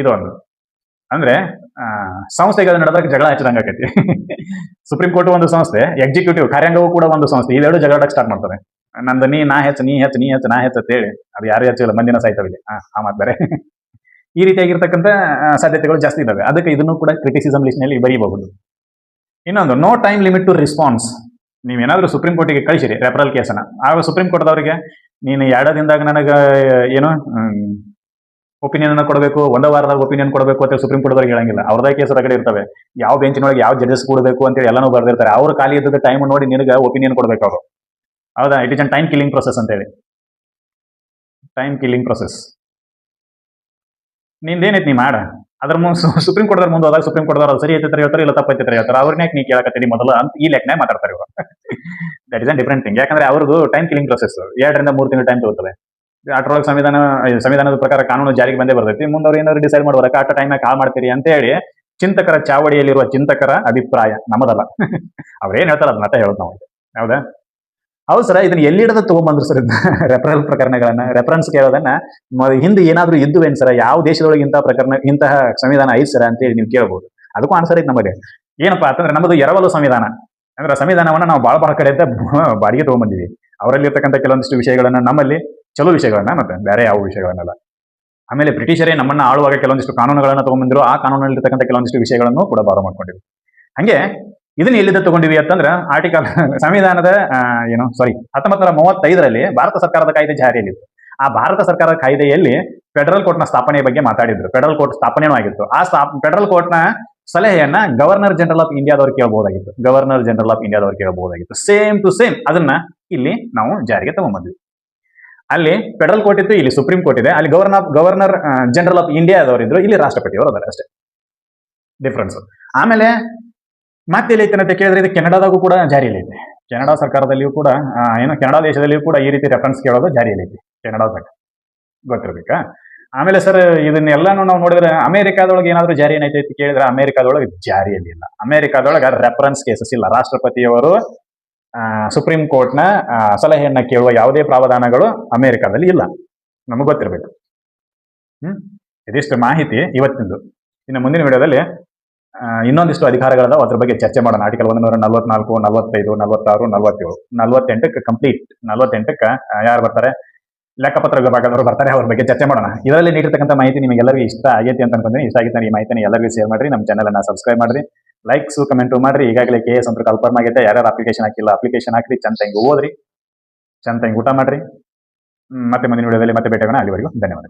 ಇದು ಒಂದು ಅಂದ್ರೆ ಸಂಸ್ಥೆಗಳ ನಡುವೆ ಜಗಳ ಹಚ್ಚಿದಂಗೆ ಆಕೈತಿ. ಸುಪ್ರೀಂ ಕೋರ್ಟ್ ಒಂದು ಸಂಸ್ಥೆ, ಎಕ್ಸಿಕ್ಯೂಟಿವ್ ಕಾರ್ಯಾಂಗವೂ ಕೂಡ ಒಂದು ಸಂಸ್ಥೆ. ಇವೆರಡು ಜಗಳಾಡಕ್ಕೆ ಸ್ಟಾರ್ಟ್ ಮಾಡ್ತಾರೆ. ನಂದು ನಾ ಹೆಚ್ಚು ಅಂತ ಹೇಳಿ ಅದು ಯಾರು ಹೆಚ್ಚಿಲ್ಲ, ಮಂದಿನ ಸಾಯ್ತವಿಲ್ಲ. ಆ ಮಾತು ಬೇರೆ. ಈ ರೀತಿಯಾಗಿರ್ತಕ್ಕಂಥ ಸಾಧ್ಯತೆಗಳು ಜಾಸ್ತಿ ಇದಾವೆ. ಅದಕ್ಕೆ ಇದನ್ನು ಕೂಡ ಕ್ರಿಟಿಸಿಸಮ್ ಲಿಸ್ಟ್ನಲ್ಲಿ ಬರೀಬಹುದು. ಇನ್ನೊಂದು, no time limit to response. ನೀವೇನಾದ್ರೂ ಸುಪ್ರೀಂ ಕೋರ್ಟಿಗೆ ಕಳಿಸಿರಿ ರೆಫರಲ್ ಕೇಸನ್ನ, ಆಗ ಸುಪ್ರೀಂ ಕೋರ್ಟ್ದವರಿಗೆ ನೀನು 2 ದಿನದಾಗ ನನಗೆ ಏನು ಒಪಿನಿಯನ್ ಅನ್ನು ಕೊಡಬೇಕು, 1 ವಾರದಾಗ ಒಪಿನಿಯನ್ ಕೊಡಬೇಕು ಅಂತ ಸುಪ್ರೀಂ ಕೋರ್ಟ್ದವ್ರಿಗೆ ಹೇಳಂಗಿಲ್ಲ. ಅವ್ರದೇ ಕೇಸ್ ಕಡೆ ಇರ್ತವೆ. ಯಾವ ಬೆಂಚಿನೊಳಗೆ ಯಾವ ಜಡ್ಜಸ್ ಕೊಡಬೇಕು ಅಂತೇಳಿ ಎಲ್ಲನೂ ಬರ್ದಿರ್ತಾರೆ. ಅವ್ರು ಖಾಲಿ ಇದ್ದದ ಟೈಮ್ ನೋಡಿ ನಿನಗೆ ಒಪಿನಿಯನ್ ಕೊಡಬೇಕು ಅವರು. ಹೌದಾ? It is an time killing process ಅಂತೇಳಿ. Time killing process. ನಿಂದೇನೈತಿ ನೀ ಮಾಡ, ಅದ್ರ ಸುಪ್ರೀಂ ಕೋರ್ಟ್ ಮುಂದೆ ಹೋದಾಗ ಸುಪ್ರೀಂ ಕೋರ್ಟ್ ಅವ್ರು ಸರಿ ಐತೆ ಹೇಳ್ತಾರೆ, ಇಲ್ಲ ತಪ್ಪೈತೆ ಹೇಳ್ತಾರೆ. ಅವ್ರನ್ನೇ ನೀ ಕೇಳಕತ್ತೀರಿ ಮೊದಲು ಅಂತ ಈ ಲೆಕ್ಕನೇ ಮಾತಾಡ್ತಾರೆ ಇವರು. That is an different thing. ಯಾಕಂದ್ರೆ ಅವ್ರದ್ದು ಟೈಮ್ ಕಿಲ್ಲಿಂಗ್ ಪ್ರೊಸೆಸ್ 2 ರಿಂದ 3 ತಿಂಗಳು ಟೈಮ್ ತಗೋತದೆ. ಅಷ್ಟರೊಳಗೆ ಸಂವಿಧಾನದ ಪ್ರಕಾರ ಕಾನೂನು ಜಾರಿಗೆ ಬಂದೇ ಬರ್ತೈತಿ. ಮುಂದೆ ಅವ್ರು ಏನಾದ್ರು ಡಿಸೈಡ್ ಮಾಡ್ಬಾರಕ ಅಷ್ಟ ಟೈಮ್ ಹಾಳು ಮಾಡ್ತೀರಿ ಅಂತ ಹೇಳಿ ಚಿಂತಕರ ಚಾವಡಿಯಲ್ಲಿರುವ ಚಿಂತಕರ ಅಭಿಪ್ರಾಯ, ನಮ್ಮದಲ್ಲ. ಅವ್ರೇನ್ ಹೇಳ್ತಾರೆ ಅದನ್ನ ಹೇಳೋದು ನಾವು. ಹೌದಾ? ಹೌದು ಸರ್, ಇದನ್ನ ಎಲ್ಲಿ ಹಿಡಿದ ತಗೊಂಡ್ಬಂದ್ರು ಸರ್ ರೆಫರಲ್ ಪ್ರಕರಣಗಳನ್ನ, ರೆಫರೆನ್ಸ್ ಕೇಳೋದನ್ನ ಹಿಂದೆ ಏನಾದ್ರು ಇದ್ದುವೇನ್ ಸರ್, ಯಾವ ದೇಶದೊಳಗೆ ಇಂತಹ ಸಂವಿಧಾನ ಐತ್ ಸರ್ ಅಂತೇಳಿ ನೀವು ಕೇಳಬಹುದು. ಅದಕ್ಕೂ ಆನ್ಸರ್ ಐತೆ ನಮಗೆ. ಏನಪ್ಪಾ ಅಂತಂದ್ರೆ, ನಮ್ಮದು ಎರವಲು ಸಂವಿಧಾನ. ಅಂದ್ರೆ ಸಂವಿಧಾನವನ್ನ ನಾವು ಬಹಳ ಕಡೆಯಿಂದ ಬಾಡಿಗೆ ತಗೊಂಡ್ಬಂದಿವಿ. ಅವರಲ್ಲಿ ಇರ್ತಕ್ಕಂಥ ಕೆಲವೊಂದಿಷ್ಟು ವಿಷಯಗಳನ್ನ, ನಮ್ಮಲ್ಲಿ ಚಲೋ ವಿಷಯಗಳನ್ನ, ಮತ್ತೆ ಬೇರೆ ಯಾವ ವಿಷಯಗಳನ್ನೆಲ್ಲ. ಆಮೇಲೆ ಬ್ರಿಟಿಷರೇ ನಮ್ಮನ್ನ ಆಳುವಾಗ ಕೆಲವೊಂದಿಷ್ಟು ಕಾನೂನುಗಳನ್ನ ತಗೊಂಡ್ಬಂದಿರು. ಆ ಕಾನೂನಲ್ಲಿ ಇರ್ತಕ್ಕಂಥ ಕೆಲವೊಂದಿಷ್ಟು ವಿಷಯಗಳನ್ನು ಕೂಡ ಬಾರೋ ಮಾಡ್ಕೊಂಡಿವಿ. ಹಂಗೆ ಇದನ್ನ ಎಲ್ಲಿಂದ ತಗೊಂಡಿವಿ ಅಂತಂದ್ರೆ, ಆರ್ಟಿಕಲ್ ಸಂವಿಧಾನದ 1935ರಲ್ಲಿ ಭಾರತ ಸರ್ಕಾರದ ಕಾಯ್ದೆ ಜಾರಿಯಲ್ಲಿತ್ತು. ಆ ಭಾರತ ಸರ್ಕಾರದ ಕಾಯ್ದೆಯಲ್ಲಿ ಫೆಡರಲ್ ಕೋರ್ಟ್ನ ಸ್ಥಾಪನೆ ಬಗ್ಗೆ ಮಾತಾಡಿದ್ರು. ಫೆಡರಲ್ ಕೋರ್ಟ್ ಸ್ಥಾಪನೆಯೂ ಆಗಿತ್ತು. ಆ ಫೆಡರಲ್ ಕೋರ್ಟ್ನ ಸಲಹೆಯನ್ನ ಗವರ್ನರ್ ಜನರಲ್ ಆಫ್ ಇಂಡಿಯಾದವ್ರು ಕೇಳಬಹುದಾಗಿತ್ತು. ಸೇಮ್ ಟು ಸೇಮ್ ಅದನ್ನ ಇಲ್ಲಿ ನಾವು ಜಾರಿಗೆ ತಗೊಂಡ್ಬಂದ್ವಿ. ಅಲ್ಲಿ ಫೆಡರಲ್ ಕೋರ್ಟ್ ಇತ್ತು, ಇಲ್ಲಿ ಸುಪ್ರೀಂ ಕೋರ್ಟ್ ಇದೆ. ಅಲ್ಲಿ ಗವರ್ನರ್ ಜನರಲ್ ಆಫ್ ಇಂಡಿಯಾ ಇದ್ರು, ಇಲ್ಲಿ ರಾಷ್ಟ್ರಪತಿಯವರು ಅದಾರೆ ಅಷ್ಟೇ ಡಿಫ್ರೆನ್ಸ್. ಆಮೇಲೆ ಮತ್ತೆ ಎಲ್ಲಿ ಐತೆ ಅಂತ ಕೇಳಿದ್ರೆ ಇದು ಕೆನಡಾದಾಗೂ ಕೂಡ ಜಾರಿಯಲ್ಲಿ ಐತೆ. ಕೆನಡಾ ಸರ್ಕಾರದಲ್ಲಿಯೂ ಕೂಡ ಏನು ಕೆನಡಾ ದೇಶದಲ್ಲಿಯೂ ಕೂಡ ಈ ರೀತಿ ರೆಫರೆನ್ಸ್ ಕೇಳೋದು ಜಾರಿಯಲ್ಲಿ ಐತಿ ಕೆನಡಾದಾಗ, ಗೊತ್ತಿರ್ಬೇಕಾ. ಆಮೇಲೆ ಸರ್ ಇದನ್ನೆಲ್ಲಾನು ನಾವು ನೋಡಿದ್ರೆ ಅಮೆರಿಕಾದೊಳಗೆ ಏನಾದ್ರು ಜಾರಿ ಏನೈತೆ ಅಂತ ಕೇಳಿದ್ರೆ ಅಮೆರಿಕಾದೊಳಗೆ ಜಾರಿಯಲ್ಲಿ ಇಲ್ಲ. ಅಮೆರಿಕಾದೊಳಗೆ ರೆಫರೆನ್ಸ್ ಕೇಸಸ್ ಇಲ್ಲ. ರಾಷ್ಟ್ರಪತಿಯವರು ಸುಪ್ರೀಂ ಕೋರ್ಟ್ನ ಸಲಹೆಯನ್ನ ಕೇಳುವ ಯಾವುದೇ ಪ್ರಾವಧಾನಗಳು ಅಮೆರಿಕಾದಲ್ಲಿ ಇಲ್ಲ, ನಮಗೆ ಗೊತ್ತಿರಬೇಕು. ಇದಿಷ್ಟು ಮಾಹಿತಿ ಇವತ್ತಿಂದು. ಇನ್ನು ಮುಂದಿನ ವಿಡಿಯೋದಲ್ಲಿ ಇನ್ನೊಂದಿಷ್ಟು ಅಧಿಕಾರಗಳದಾವ, ಅದ್ರ ಬಗ್ಗೆ ಚರ್ಚೆ ಮಾಡೋಣ. Article 144, 45, 46, 47, 48ಕ್ಕೆ complete. 48ಕ್ಕೆ ಯಾರು ಬರ್ತಾರೆ, ಲೆಕ್ಕಪತ್ರ ವಿಭಾಗದವರು ಬರ್ತಾರೆ, ಅವ್ರ ಬಗ್ಗೆ ಚರ್ಚೆ ಮಾಡೋಣ. ಇದರಲ್ಲಿ ನೀಡಿರ್ತಕ್ಕಂಥ ಮಾಹಿತಿ ನಿಮಗೆಲ್ಲರಿಗೂ ಇಷ್ಟ ಆಗೈತಿ ಅಂತ ಅನ್ಕೊಂತೀನಿ. ಇಷ್ಟ ಆಗಿತ್ತು ಈ ಮಾಹಿತಿನ ಎಲ್ಲರಿಗೂ ಶೇರ್ ಮಾಡ್ರಿ, ನಮ್ಮ ಚಾನಲ್ ಅನ್ನ ಸಬ್ಸ್ಕ್ರೈಬ್ ಮಾಡ್ರಿ, ಲೈಕ್ಸ್ ಕಮೆಂಟ್ ಮಾಡ್ರಿ. ಈಗಾಗಲೇ KS ಅಂತ ಕನ್ಫರ್ಮ್ ಆಗೈತೆ. ಯಾರ್ಯಾರು ಅಪ್ಲಿಕೇಶನ್ ಹಾಕಿಲ್ಲ ಅಪ್ಲಿಕೇಶನ್ ಹಾಕ್ರಿ, ಚಂದ ಹೆಂಗ್ ಓದ್ರಿ, ಚಂದ ಹೆಂಗ್ ಊಟ ಮಾಡ್ರಿ. ಮತ್ತೆ ಮುಂದಿನ ವಿಡಿಯೋದಲ್ಲಿ ಮತ್ತೆ ಭೇಟಿಯಾಗೋಣ. ಅಲ್ಲಿವರೆಗೂ ಧನ್ಯವಾದ.